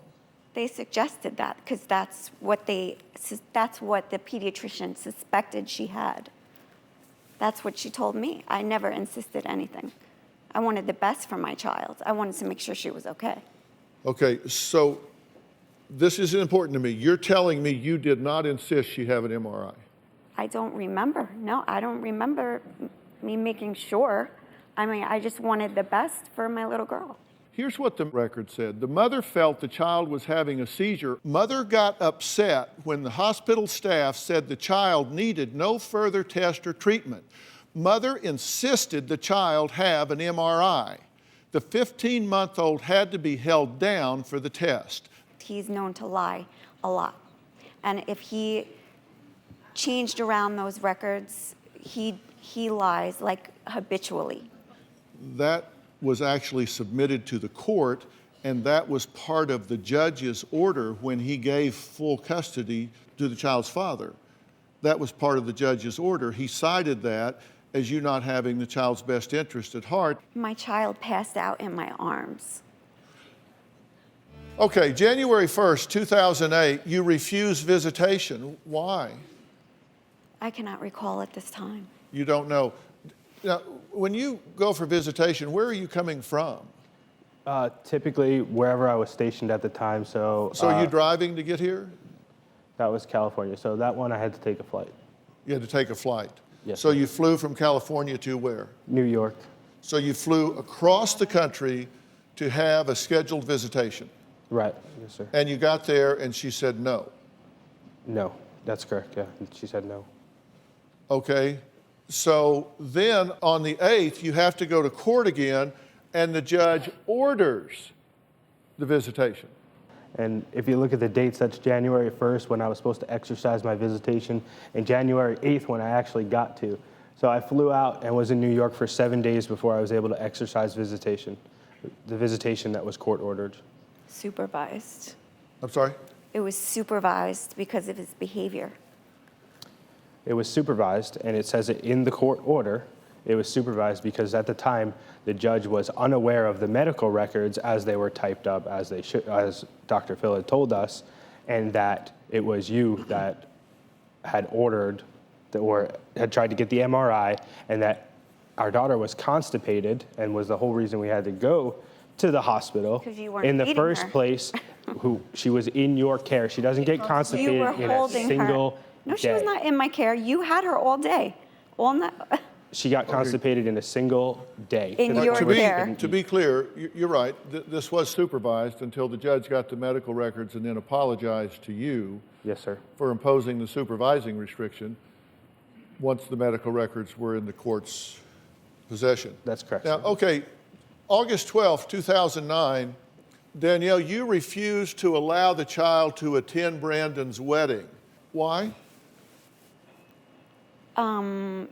S2: They suggested that because that's what the pediatrician suspected she had. That's what she told me. I never insisted anything. I wanted the best for my child. I wanted to make sure she was okay.
S1: Okay, so this is important to me. You're telling me you did not insist she have an MRI.
S2: I don't remember. No, I don't remember me making sure. I mean, I just wanted the best for my little girl.
S1: Here's what the record said. The mother felt the child was having a seizure. Mother got upset when the hospital staff said the child needed no further test or treatment. Mother insisted the child have an MRI. The 15-month-old had to be held down for the test.
S2: He's known to lie a lot. And if he changed around those records, he lies like habitually.
S1: That was actually submitted to the court, and that was part of the judge's order when he gave full custody to the child's father. That was part of the judge's order. He cited that as you not having the child's best interest at heart.
S2: My child passed out in my arms.
S1: Okay, January 1st, 2008, you refused visitation. Why?
S2: I cannot recall at this time.
S1: You don't know. Now, when you go for visitation, where are you coming from?
S3: Typically, wherever I was stationed at the time. So
S1: are you driving to get here?
S3: That was California. So that one, I had to take a flight.
S1: You had to take a flight.
S3: Yes.
S1: So you flew from California to where?
S3: New York.
S1: So you flew across the country to have a scheduled visitation.
S3: Right. Yes, sir.
S1: And you got there and she said no.
S3: No, that's correct. Yeah, she said no.
S1: Okay. So then on the 8th, you have to go to court again, and the judge orders the visitation.
S3: And if you look at the dates, that's January 1st when I was supposed to exercise my visitation, and January 8th when I actually got to. So I flew out and was in New York for 7 days before I was able to exercise visitation, the visitation that was court ordered.
S2: Supervised.
S1: I'm sorry?
S2: It was supervised because of his behavior.
S3: It was supervised, and it says it in the court order It was supervised because at the time, the judge was unaware of the medical records as they were typed up, as DrPhil had told us, and that it was you that had ordered or had tried to get the MRI, and that our daughter was constipated and was the whole reason we had to go to the hospital.
S5: 'Cause you weren't
S3: in the
S5: feeding
S3: first
S5: her.
S3: place. She was in your care. She doesn't get constipated
S5: You were
S3: in a
S5: holding
S3: single
S5: her. No, she was
S3: day.
S5: not in my care. You had her all day. All night.
S3: She got constipated in a single day.
S5: In
S3: To the
S5: your
S3: point where she
S5: care.
S3: couldn't
S1: To
S3: eat.
S1: be clear, you're right. This was supervised until the judge got the medical records and then apologized to you
S3: Yes, sir.
S1: for imposing the supervising restriction once the medical records were in the court's possession.
S3: That's correct,
S1: Now,
S3: sir.
S1: okay, August 12th, 2009, Danielle, you refused to allow the child to attend Brandon's wedding. Why?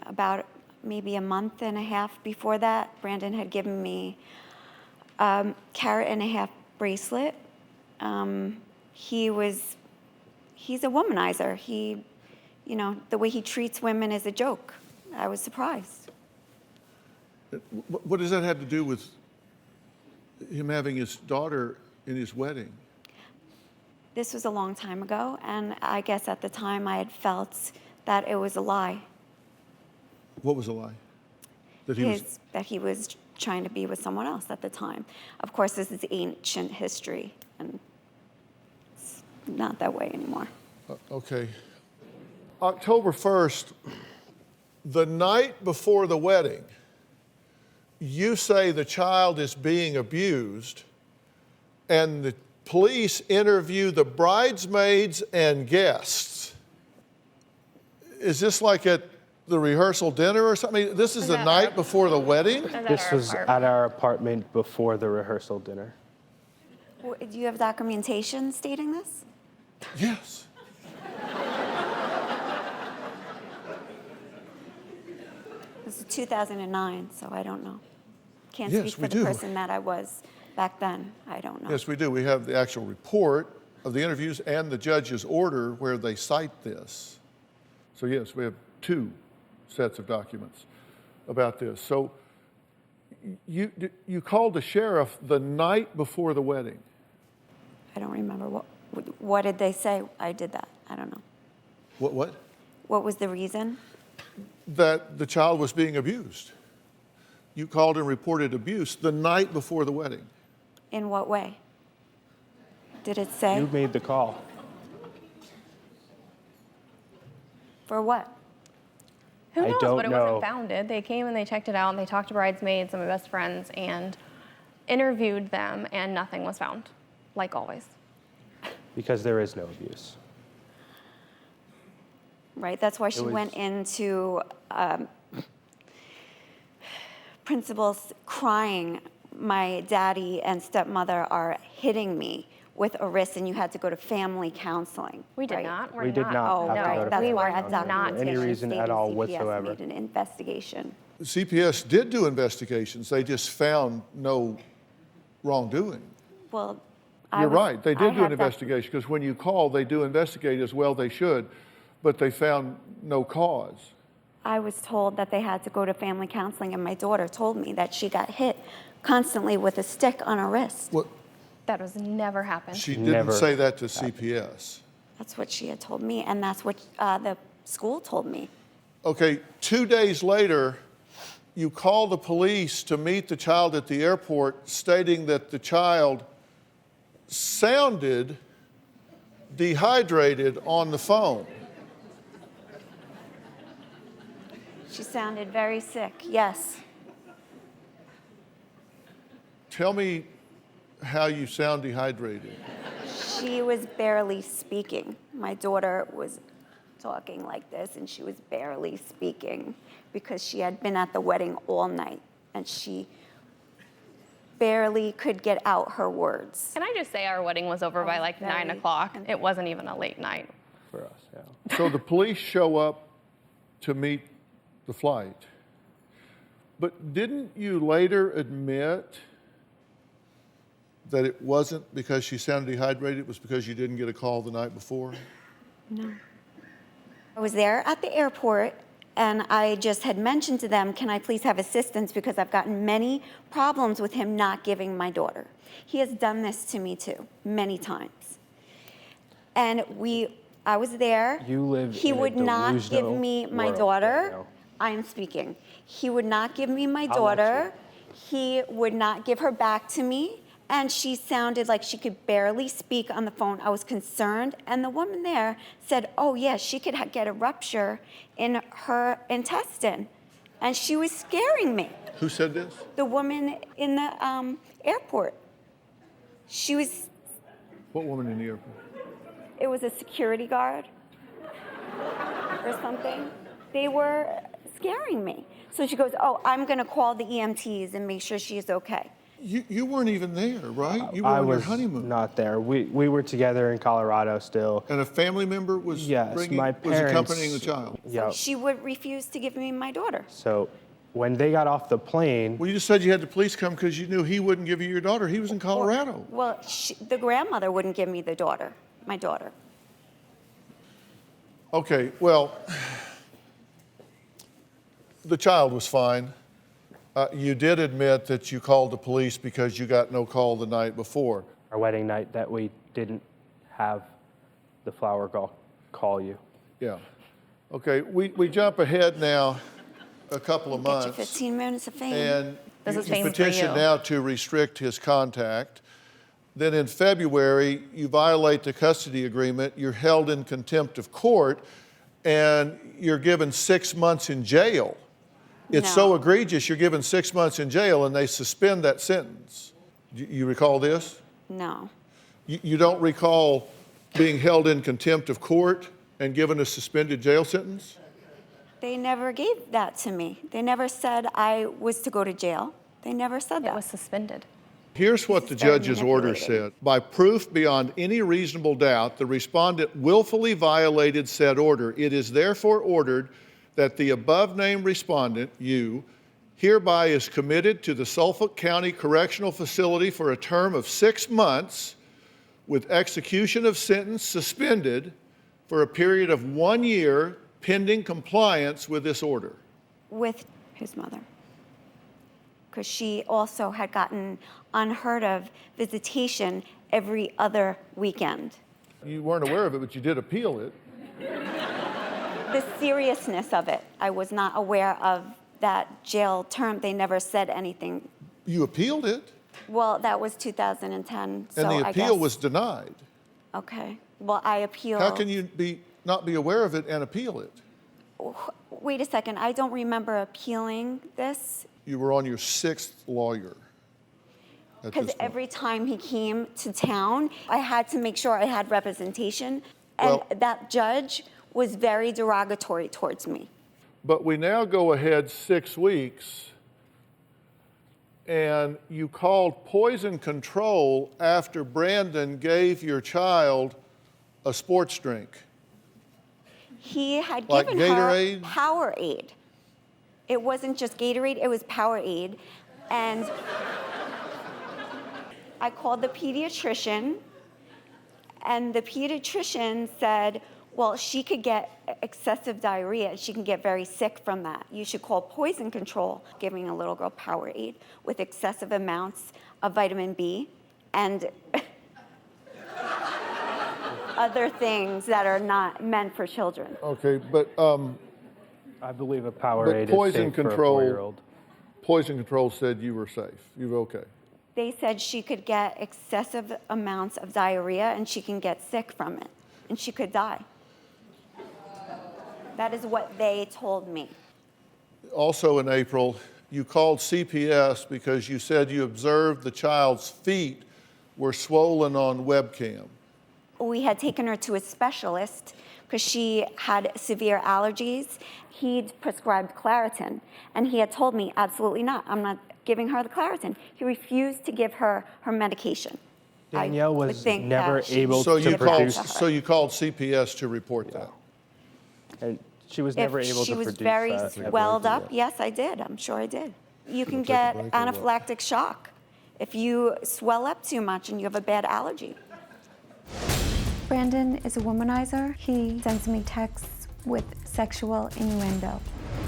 S5: About maybe a month and a half before that, Brandon had given me a carat and a half bracelet. He's a womanizer. The way he treats women is a joke. I was surprised.
S1: What does that have to do with him having his daughter in his wedding?
S5: This was a long time ago, and I guess at the time I had felt that it was a lie.
S1: What was a lie? That
S5: He was trying to be with someone else at the time. Of course, this is ancient history, and it's not that way anymore.
S1: Okay. October 1st, the night before the wedding, you say the child is being abused, and the police interview the bridesmaids and guests. Is this like at the rehearsal dinner or something? This is the night before the wedding?
S3: This was at our apartment before the rehearsal dinner.
S5: Do you have documentation stating this?
S1: Yes.
S5: This is 2009, so I don't know. Can't
S1: Yes,
S5: speak for
S1: we
S5: the
S1: do.
S5: person that I was back then. I don't know.
S1: Yes, we do. We have the actual report of the interviews and the judge's order where they cite this. So yes, we have 2 sets of documents about this. So you called the sheriff the night before the wedding.
S5: I don't remember what did they say I did that. I don't know.
S1: What?
S5: What was the reason?
S1: That the child was being abused. You called and reported abuse the night before the wedding.
S5: In what way? Did it say?
S3: You made the call.
S5: For what?
S4: Who
S3: I
S4: knows,
S3: don't
S4: but it
S3: know.
S4: wasn't founded. They came and they checked it out, and they talked to bridesmaids and my best friends and interviewed them, and nothing was found, like always.
S3: Because there is no abuse.
S5: Right, that's why she
S3: was-
S5: went into principals crying, my daddy and stepmother are hitting me with a wrist, and you had to go to family counseling.
S4: We did
S5: right?
S4: not.
S3: We did not
S5: Oh,
S3: have to go
S5: right,
S3: to
S5: that's
S3: family
S5: why
S3: counseling
S5: at
S3: for
S5: documentation
S3: any reason at
S5: stated
S3: all
S5: CPS
S3: whatsoever.
S5: made an investigation.
S1: CPS did do investigations. They just found no wrongdoing.
S5: Well,
S1: You're right. They did do an
S5: had
S1: investigation because when you call, they do investigate as well they should, but they found no cause.
S5: I was told that they had to go to family counseling, and my daughter told me that she got hit constantly with a stick on her wrist.
S1: What?
S4: That was never happened.
S1: She didn't
S3: Never
S1: say that to CPS.
S5: That's what she had told me, and that's what the school told me.
S1: Okay, 2 days later, you call the police to meet the child at the airport, stating that the child sounded dehydrated on the phone.
S5: She sounded very sick, yes.
S1: Tell me how you sound dehydrated.
S5: She was barely speaking. My daughter was talking like this, and she was barely speaking because she had been at the wedding all night, and she barely could get out her words.
S4: Can I just say our wedding was over by like 9
S5: very
S4: o'clock? It wasn't even a late night.
S3: For us, yeah.
S1: So the police show up to meet the flight. But didn't you later admit that it wasn't because she sounded dehydrated, it was because you didn't get a call the night before?
S5: No. I was there at the airport, And I just had mentioned to them, can I please have assistance because I've gotten many problems with him not giving my daughter. He has done this to me too, many times. And I was there.
S3: You live
S5: He
S3: in a
S5: would not give
S3: delusional
S5: me my
S3: world,
S5: daughter.
S3: Danielle.
S5: I am speaking. He would not give me my
S3: I'll let
S5: daughter. He would not give her back to me. And she sounded like she could barely speak on the phone. I was concerned. And the woman there said, oh, yes, she could get a rupture in her intestine. And she was scaring me.
S1: Who said this?
S5: The woman in the airport. She was,
S1: What woman in the airport?
S5: it was a security guard or something. They were scaring me. So she goes, oh, I'm going to call the EMTs and make sure she's okay.
S1: You weren't even there, right? You were
S3: I
S1: on your
S3: was
S1: honeymoon.
S3: not there. We were together in Colorado still.
S1: And a family member was
S3: Yes, my
S1: was
S3: parents.
S1: accompanying the child.
S3: Yeah.
S5: She would refuse to give me my daughter.
S3: So when they got off the plane,
S1: Well, you just said you had the police come because you knew he wouldn't give you your daughter. He was in Colorado.
S5: Well, the grandmother wouldn't give me my daughter.
S1: Okay, well, the child was fine. You did admit that you called the police because you got no call the night before.
S3: our wedding night, that we didn't have the flower girl call you.
S1: Yeah. Okay, we jump ahead now a couple of
S5: Get you
S1: months.
S5: 15 minutes of fame.
S1: And
S4: This
S1: you
S4: is fame for
S1: petition
S4: you.
S1: now to restrict his contact. Then in February, you violate the custody agreement, you're held in contempt of court, and you're given 6 months in jail. It's so
S5: No.
S1: egregious, you're given 6 months in jail and they suspend that sentence. You recall this?
S5: No.
S1: You don't recall being held in contempt of court and given a suspended jail sentence?
S5: They never gave that to me. They never said I was to go to jail. They never said
S4: It
S5: that.
S4: was suspended.
S1: Here's what the
S5: This is very
S1: judge's order
S5: manipulating.
S1: said. By proof beyond any reasonable doubt, the respondent willfully violated said order. It is therefore ordered that the above-named respondent, you, hereby is committed to the Suffolk County Correctional Facility for a term of 6 months with execution of sentence suspended for a period of 1 year pending compliance with this order.
S5: With his mother. Because she also had gotten unheard of visitation every other weekend.
S1: You weren't aware of it, but you did appeal it.
S5: The seriousness of it, I was not aware of that jail term. They never said anything.
S1: You appealed it,
S5: Well, that was 2010, so
S1: and the
S5: I
S1: appeal
S5: guess.
S1: was denied.
S5: Okay. Well, I appealed.
S1: How can you not be aware of it and appeal it?
S5: Wait a second. I don't remember appealing this
S1: You were on your 6th lawyer at
S5: because
S1: this point.
S5: every time he came to town, I had to make sure I had representation, and
S1: Well-
S5: that judge was very derogatory towards me.
S1: But we now go ahead 6 weeks, and you called poison control after Brandon gave your child a sports drink.
S5: He had
S1: Like
S5: given
S1: Gatorade?
S5: her Powerade. It wasn't just Gatorade, it was Powerade. And I called the pediatrician, and the pediatrician said, well, she could get excessive diarrhea. She can get very sick from that. You should call poison control, giving a little girl Powerade with excessive amounts of vitamin B and other things that are not meant for children.
S1: Okay, but
S3: I believe a Powerade is
S1: poison
S3: safe for a
S1: control-
S3: 4-year-old.
S1: poison control said you were safe. You were okay.
S5: They said she could get excessive amounts of diarrhea and she can get sick from it and she could die. That is what they told me.
S1: Also in April, you called CPS because you said you observed the child's feet were swollen on webcam.
S5: We had taken her to a specialist because she had severe allergies. He'd prescribed Claritin, and he had told me, absolutely not, I'm not giving her the Claritin. He refused to give her her medication. I
S3: Danielle
S5: would
S3: was
S5: think
S3: never
S5: that she
S3: able
S1: So
S3: to
S1: you called,
S3: produce,
S1: so you called CPS to report that.
S3: and she was never able
S5: If she
S3: to
S5: was
S3: produce
S5: very
S3: that.
S5: swelled up, yes, I did. I'm sure I did. You can get anaphylactic shock if you swell up too much and you have a bad allergy.
S2: Brandon is a womanizer. He sends me texts with sexual innuendo.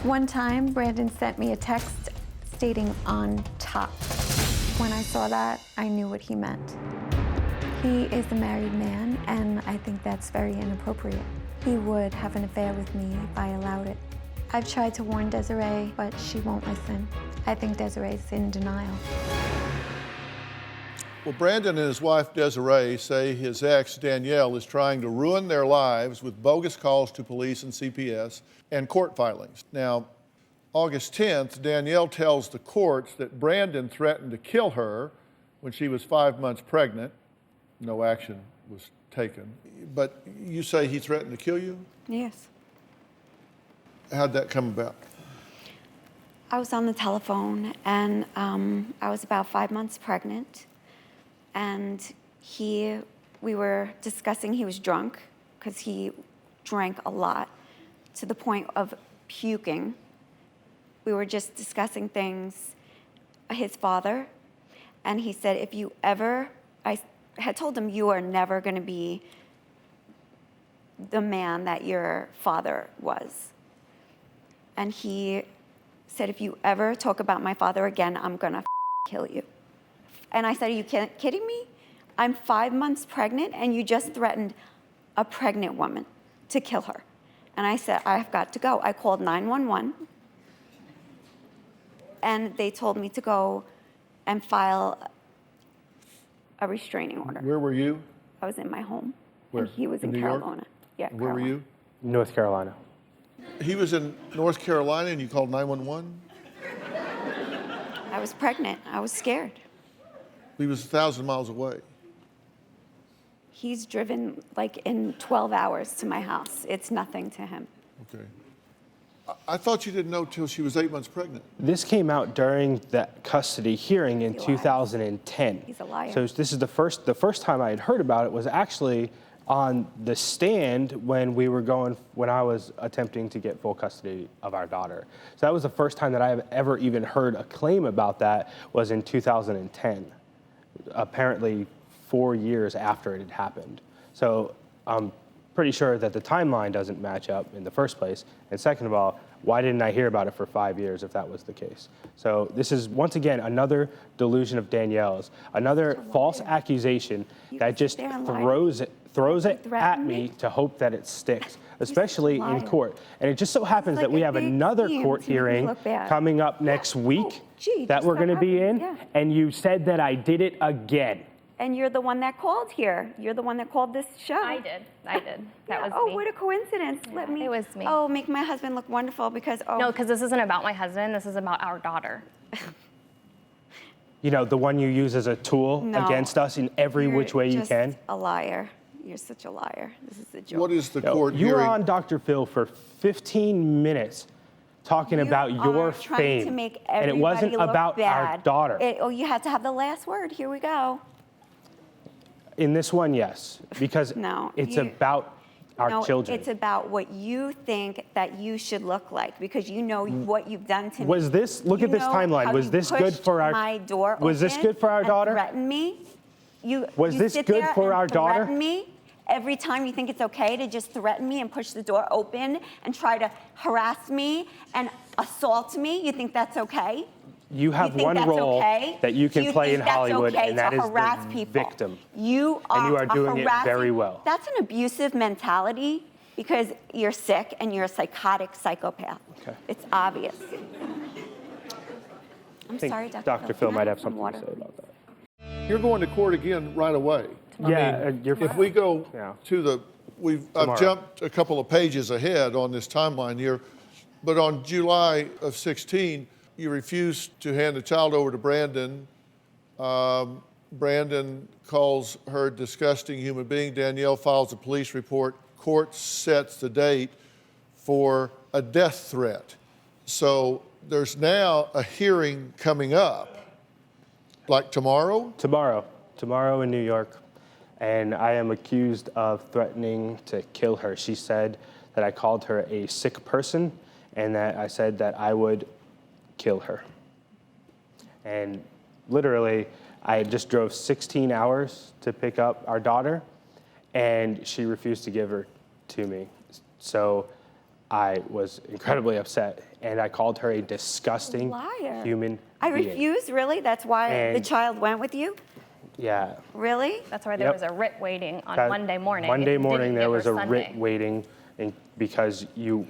S2: One time, Brandon sent me a text stating "on top." When I saw that, I knew what he meant. He is a married man, and I think that's very inappropriate. He would have an affair with me if I allowed it. I've tried to warn Desiree, but she won't listen. I think Desiree's in denial.
S1: Well, Brandon and his wife Desiree say his ex, Danielle, is trying to ruin their lives with bogus calls to police and CPS and court filings. Now, August 10th, Danielle tells the courts that Brandon threatened to kill her when she was 5 months pregnant. No action was taken. But you say he threatened to kill you?
S5: Yes.
S1: How'd that come about?
S5: I was on the telephone, and I was about 5 months pregnant, and we were discussing, he was drunk because he drank a lot to the point of puking. We were just discussing things, his father, and he said, if you ever, I had told him, you are never going to be the man that your father was. And he said, if you ever talk about my father again, I'm going to kill you. And I said, are you kidding me? I'm 5 months pregnant, and you just threatened a pregnant woman to kill her. And I said, I've got to go. I called 911, and they told me to go and file a restraining order.
S1: Where were you?
S5: I was in my home.
S1: Where?
S5: And he was in
S1: New York?
S5: Carolina. Yeah,
S1: Where were you?
S3: North Carolina.
S1: He was in North Carolina and you called 911?
S5: I was pregnant. I was scared.
S1: He was 1,000 miles away.
S5: He's driven like in 12 hours to my house. It's nothing to him.
S1: Okay. I thought you didn't know till she was 8 months pregnant.
S3: This came out during that custody hearing in
S5: He lies.
S3: 2010.
S5: He's a liar.
S3: So this is the first time I had heard about it was actually on the stand when I was attempting to get full custody of our daughter. So that was the first time that I have ever even heard a claim about that was in 2010, apparently 4 years after it had happened. So I'm pretty sure that the timeline doesn't match up in the first place. And second of all, why didn't I hear about it for 5 years if that was the case? So this is, once again, another delusion of Danielle's, another false accusation that just throws it at me to hope that it sticks, especially in court. And it just so happens that we have another court hearing coming up next week that we're going to be in, and you said that I did it again.
S5: And you're the one that called here. You're the one that called this show.
S4: I did. That was me.
S5: Oh, what a coincidence.
S4: Yeah, it was me.
S5: Oh, make my husband look wonderful because, oh.
S4: No, because this isn't about my husband. This is about our daughter.
S3: You know, the one you use as a tool
S5: No.
S3: against us in every which way you can.
S5: A liar. You're such a liar. This is a joke.
S1: What is the court
S3: You
S1: hearing?
S3: were on DrPhil for 15 minutes talking about your
S5: trying to
S3: fame,
S5: make
S3: and it
S5: everybody
S3: wasn't
S5: look
S3: about our
S5: bad.
S3: daughter.
S5: You had to have the last word. Here we go.
S3: In this one, yes, because
S5: No,
S3: it's
S5: you-
S3: about our children.
S5: It's about what you think that you should look like because you know what you've done to me.
S3: Was this, look at this timeline, was this good for our,
S5: my door
S3: was this
S5: open
S3: good for our
S5: and
S3: daughter?
S5: Threaten me.
S3: Was
S5: you
S3: this
S5: sit
S3: good
S5: there
S3: for
S5: and
S3: our daughter?
S5: Threaten me every time you think it's okay to just threaten me and push the door open and try to harass me and assault me. You think that's okay?
S3: You have
S5: think
S3: one
S5: that's
S3: role
S5: okay?
S3: that you can
S5: Do
S3: play in
S5: think that's
S3: Hollywood,
S5: okay
S3: and that
S5: to
S3: is
S5: harass
S3: the
S5: people?
S3: victim.
S5: You are
S3: doing it very well.
S5: That's an abusive mentality because you're sick and you're a psychotic psychopath.
S3: Okay.
S5: It's obvious. I'm
S3: I think
S5: sorry, Dr.
S3: Dr.
S5: Phil.
S3: Phil
S5: Can I
S3: might have
S5: some
S3: something
S5: water,
S3: to say
S5: please?
S3: about that.
S1: You're going to court again right away.
S3: Yeah, you're
S1: If
S3: fine.
S1: we go
S3: Yeah.
S1: to the, I've jumped a couple of pages ahead on this timeline here, but on July of 16, you refused to hand the child over to Brandon. Brandon calls her a disgusting human being. Danielle files a police report. Court sets the date for a death threat. So there's now a hearing coming up, like tomorrow?
S3: Tomorrow in New York, and I am accused of threatening to kill her. She said that I called her a sick person and that I said that I would kill her. And literally, I just drove 16 hours to pick up our daughter, and she refused to give her to me. So I was incredibly upset, and I called her a disgusting
S5: Liar.
S3: human
S5: I
S3: being.
S5: refuse, really? That's why the
S3: And-
S5: child went with you?
S3: Yeah.
S5: Really?
S4: That's why there
S3: Yep.
S4: was a writ waiting on
S3: That-
S4: Monday morning.
S3: Monday
S4: if you
S3: morning,
S4: didn't
S3: there
S4: give
S3: was
S4: her
S3: a writ
S4: Sunday.
S3: waiting because you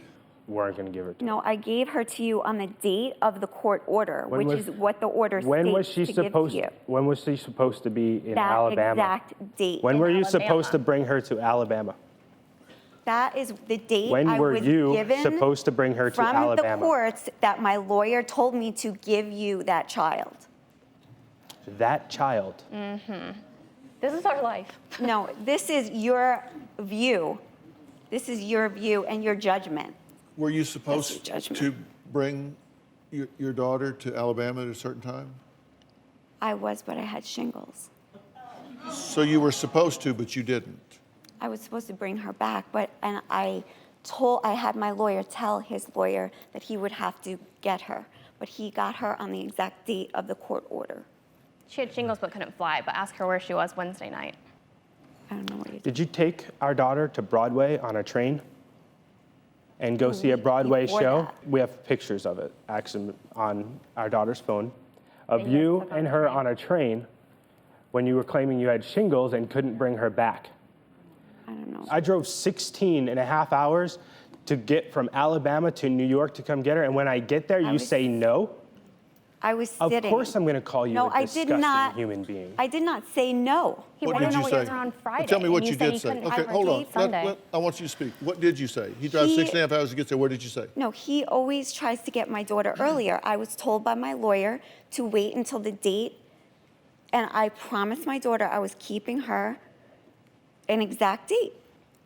S3: weren't going to give her to me.
S5: No, I gave her to you on the date of the court order,
S3: When
S5: which
S3: was-
S5: is what the order
S3: When was
S5: states
S3: she
S5: to give to
S3: supposed?
S5: you.
S3: When was she supposed to be in
S5: That
S3: Alabama?
S5: exact date.
S3: When were you
S4: Alabama.
S3: supposed to bring her to Alabama?
S5: That is the date
S3: When
S5: I
S3: were
S5: was
S3: you
S5: given
S3: supposed to bring her to
S5: from
S3: Alabama?
S5: the courts that my lawyer told me to give you that child.
S3: That child.
S4: This is our life.
S5: No, this is your view. This is your view and your judgment.
S1: Were you
S5: your
S1: supposed
S5: judgment.
S1: to bring your daughter to Alabama at a certain time?
S5: I was, but I had shingles.
S1: So you were supposed to, but you didn't.
S5: I was supposed to bring her back, and I had my lawyer tell his lawyer that he would have to get her, but he got her on the exact date of the court order.
S4: She had shingles but couldn't fly, but ask her where she was Wednesday night.
S5: I don't know what you
S3: Did you take our daughter to Broadway on a train and go see a
S5: week
S3: Broadway
S5: before
S3: show?
S5: that.
S3: We have pictures of it actually on our daughter's phone of
S4: And you
S3: you
S4: guys took
S3: and
S4: on
S3: her
S4: the train.
S3: on a train when you were claiming you had shingles and couldn't bring her back.
S5: I don't know.
S3: I drove 16 and a half hours to get from Alabama to New York to come get her, and when I get there, you
S5: was
S3: say no?
S5: I was
S3: Of
S5: sitting.
S3: course I'm going to call you
S5: No,
S3: a
S5: I did
S3: disgusting
S5: not.
S3: human being.
S5: I did not say no.
S4: He
S1: What
S4: wanted
S1: did
S4: to know
S1: you
S4: what you
S1: say?
S4: were on Friday.
S1: Tell me what
S4: and
S1: you
S4: said
S1: did
S4: you
S1: say.
S4: couldn't
S1: Okay,
S4: have her
S1: hold on.
S4: date Sunday.
S1: I want you to speak. What did you say? He drives 6.5 hours to get there. What did you say?
S5: No, he always tries to get my daughter earlier. I was told by my lawyer to wait until the date, and I promised my daughter I was keeping her an exact date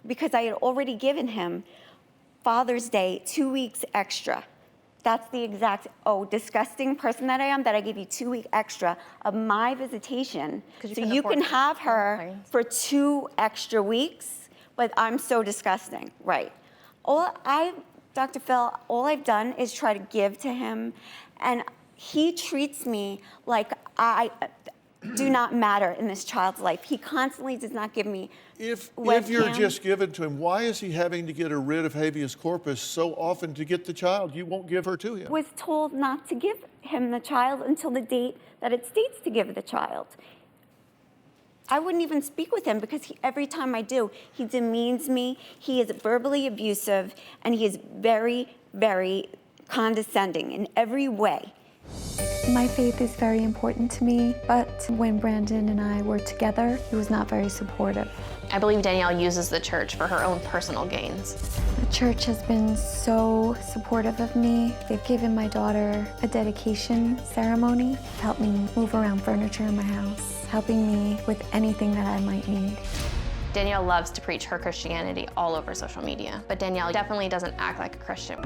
S5: because I had already given him Father's Day 2 weeks extra. That's the exact, disgusting person that I am, that I gave you 2 weeks extra of my visitation.
S4: 'Cause you
S5: So
S4: couldn't
S5: you
S4: afford
S5: can
S4: to
S5: have her
S4: planes.
S5: for 2 extra weeks, but I'm so disgusting, right? Dr. Phil, all I've done is try to give to him, and he treats me like I do not matter in this child's life. He constantly does not give me
S1: If you're
S5: webcam.
S1: just given to him, why is he having to get a writ of habeas corpus so often to get the child? You won't give her to him.
S5: Was told not to give him the child until the date that it states to give the child. I wouldn't even speak with him because every time I do, he demeans me, he is verbally abusive, and he is very, very condescending in every way.
S2: My faith is very important to me, but when Brandon and I were together, he was not very supportive.
S4: I believe Danielle uses the church for her own personal gains.
S2: The church has been so supportive of me. They've given my daughter a dedication ceremony, helped me move around furniture in my house, helping me with anything that I might need.
S4: Danielle loves to preach her Christianity all over social media, but Danielle definitely doesn't act like a Christian.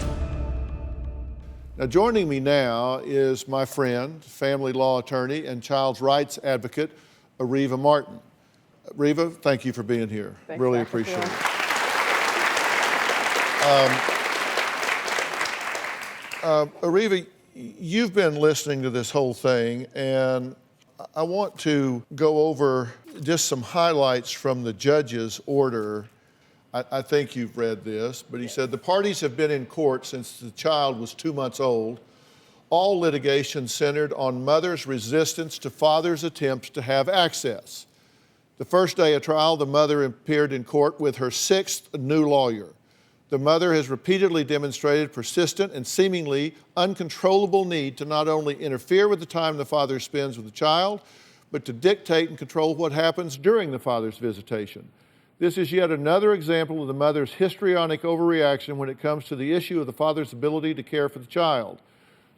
S1: Now, joining me now is my friend, family law attorney, and child rights advocate, Ariva Martin. Ariva, thank you for being here. Really appreciate it. Ariva, you've been listening to this whole thing, and I want to go over just some highlights from the judge's order. I think you've read this, but he said the parties have been in court since the child was 2 months old. All litigation centered on mother's resistance to father's attempts to have access. The first day of trial, the mother appeared in court with her 6th new lawyer. The mother has repeatedly demonstrated persistent and seemingly uncontrollable need to not only interfere with the time the father spends with the child, but to dictate and control what happens during the father's visitation. This is yet another example of the mother's histrionic overreaction when it comes to the issue of the father's ability to care for the child.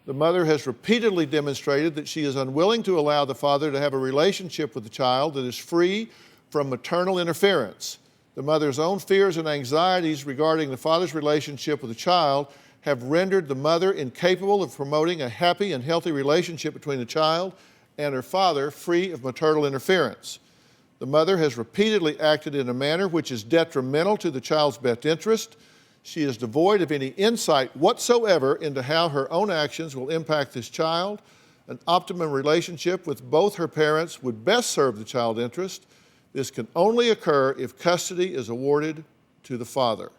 S1: The mother has repeatedly demonstrated that she is unwilling to allow the father to have a relationship with the child that is free from maternal interference. The mother's own fears and anxieties regarding the father's relationship with the child have rendered the mother incapable of promoting a happy and healthy relationship between the child and her father free of maternal interference. The mother has repeatedly acted in a manner which is detrimental to the child's best interest. She is devoid of any insight whatsoever into how her own actions will impact this child. An optimum relationship with both her parents would best serve the child's interest. This can only occur if custody is awarded to the father.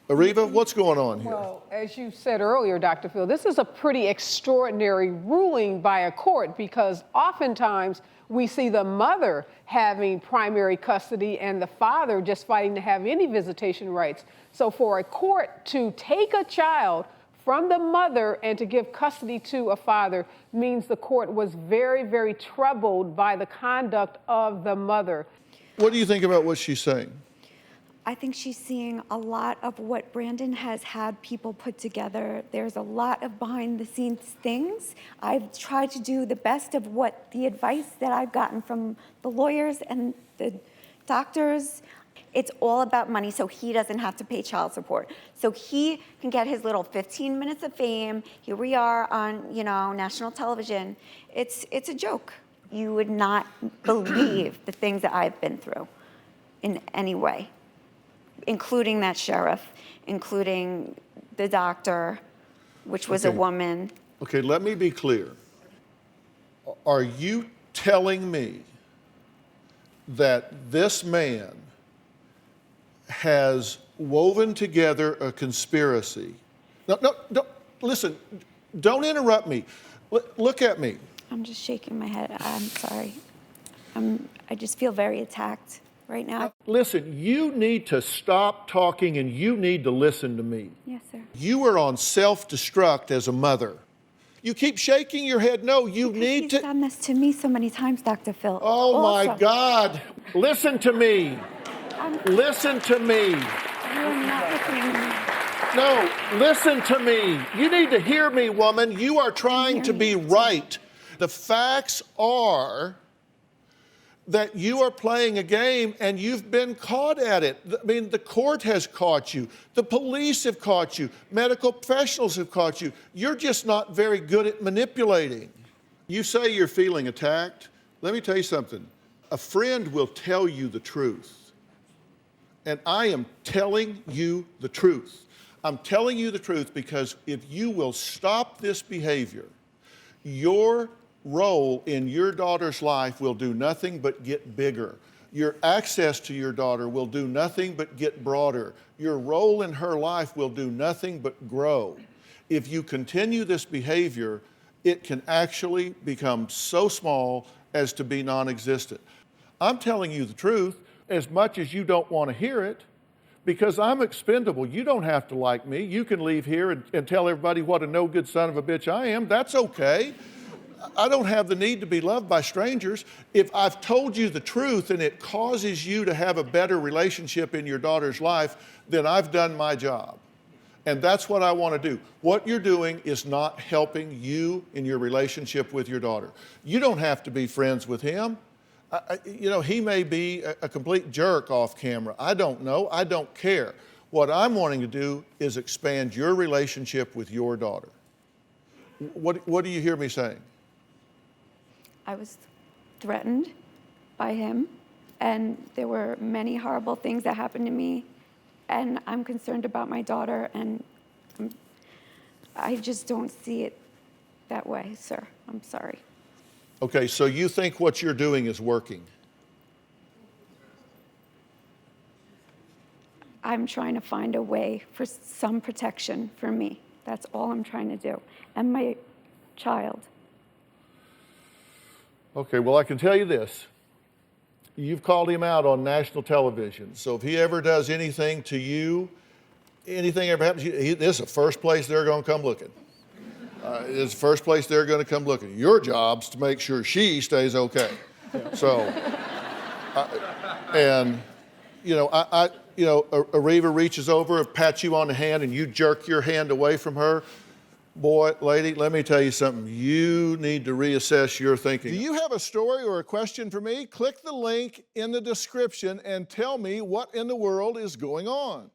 S1: Ariva, what's going on here?
S6: Well, as you said earlier, Dr. Phil, this is a pretty extraordinary ruling by a court because oftentimes we see the mother having primary custody and the father just fighting to have any visitation rights. So for a court to take a child from the mother and to give custody to a father means the court was very, very troubled by the conduct of the mother.
S1: What do you think about what she's saying?
S5: I think she's seeing a lot of what Brandon has had people put together. There's a lot of behind the scenes things. I've tried to do the best of what the advice that I've gotten from the lawyers and the doctors. It's all about money so he doesn't have to pay child support. So he can get his little 15 minutes of fame. Here we are on, national television. It's a joke. You would not believe the things that I've been through in any way, including that sheriff, including the doctor, which was a woman.
S1: Okay, let me be clear. Are you telling me that this man has woven together a conspiracy? No, listen, don't interrupt me. Look at me.
S5: I'm just shaking my head. I'm sorry. I just feel very attacked right now.
S1: Listen, you need to stop talking and you need to listen to me.
S5: Yes, sir.
S1: You are on self-destruct as a mother. You keep shaking your head. No, you
S5: Because
S1: need
S5: he's
S1: to.
S5: done this to me so many times, Dr. Phil.
S1: Oh my
S5: Also,
S1: God. Listen to me. Listen to me.
S5: You're not listening to me.
S1: No, listen to me. You need to hear me, woman. You are trying to be right. The facts are that you are playing a game and you've been caught at it. I mean, the court has caught you. The police have caught you. Medical professionals have caught you. You're just not very good at manipulating. You say you're feeling attacked. Let me tell you something. A friend will tell you the truth. And I am telling you the truth. I'm telling you the truth because if you will stop this behavior, your role in your daughter's life will do nothing but get bigger. Your access to your daughter will do nothing but get broader. Your role in her life will do nothing but grow. If you continue this behavior, it can actually become so small as to be non-existent. I'm telling you the truth as much as you don't want to hear it because I'm expendable. You don't have to like me. You can leave here and tell everybody what a no good son of a bitch I am. That's okay. I don't have the need to be loved by strangers. If I've told you the truth and it causes you to have a better relationship in your daughter's life, then I've done my job. And that's what I want to do. What you're doing is not helping you in your relationship with your daughter. You don't have to be friends with him. He may be a complete jerk off camera. I don't know. I don't care. What I'm wanting to do is expand your relationship with your daughter. What do you hear me saying?
S5: I was threatened by him, and there were many horrible things that happened to me, and I'm concerned about my daughter, and I just don't see it that way, sir. I'm sorry.
S1: Okay, so you think what you're doing is working?
S5: I'm trying to find a way for some protection for me. That's all I'm trying to do, and my child.
S1: Okay, well, I can tell you this. You've called him out on national television. So if he ever does anything to you, anything ever happens to you, this is the first place they're going to come looking. It's the first place they're going to come looking. Your job's to make sure she stays okay. So, Ariva reaches over, pats you on the hand, and you jerk your hand away from her. Boy, lady, let me tell you something. You need to reassess your thinking. Do you have a story or a question for me? Click the link in the description and tell me what in the world is going on.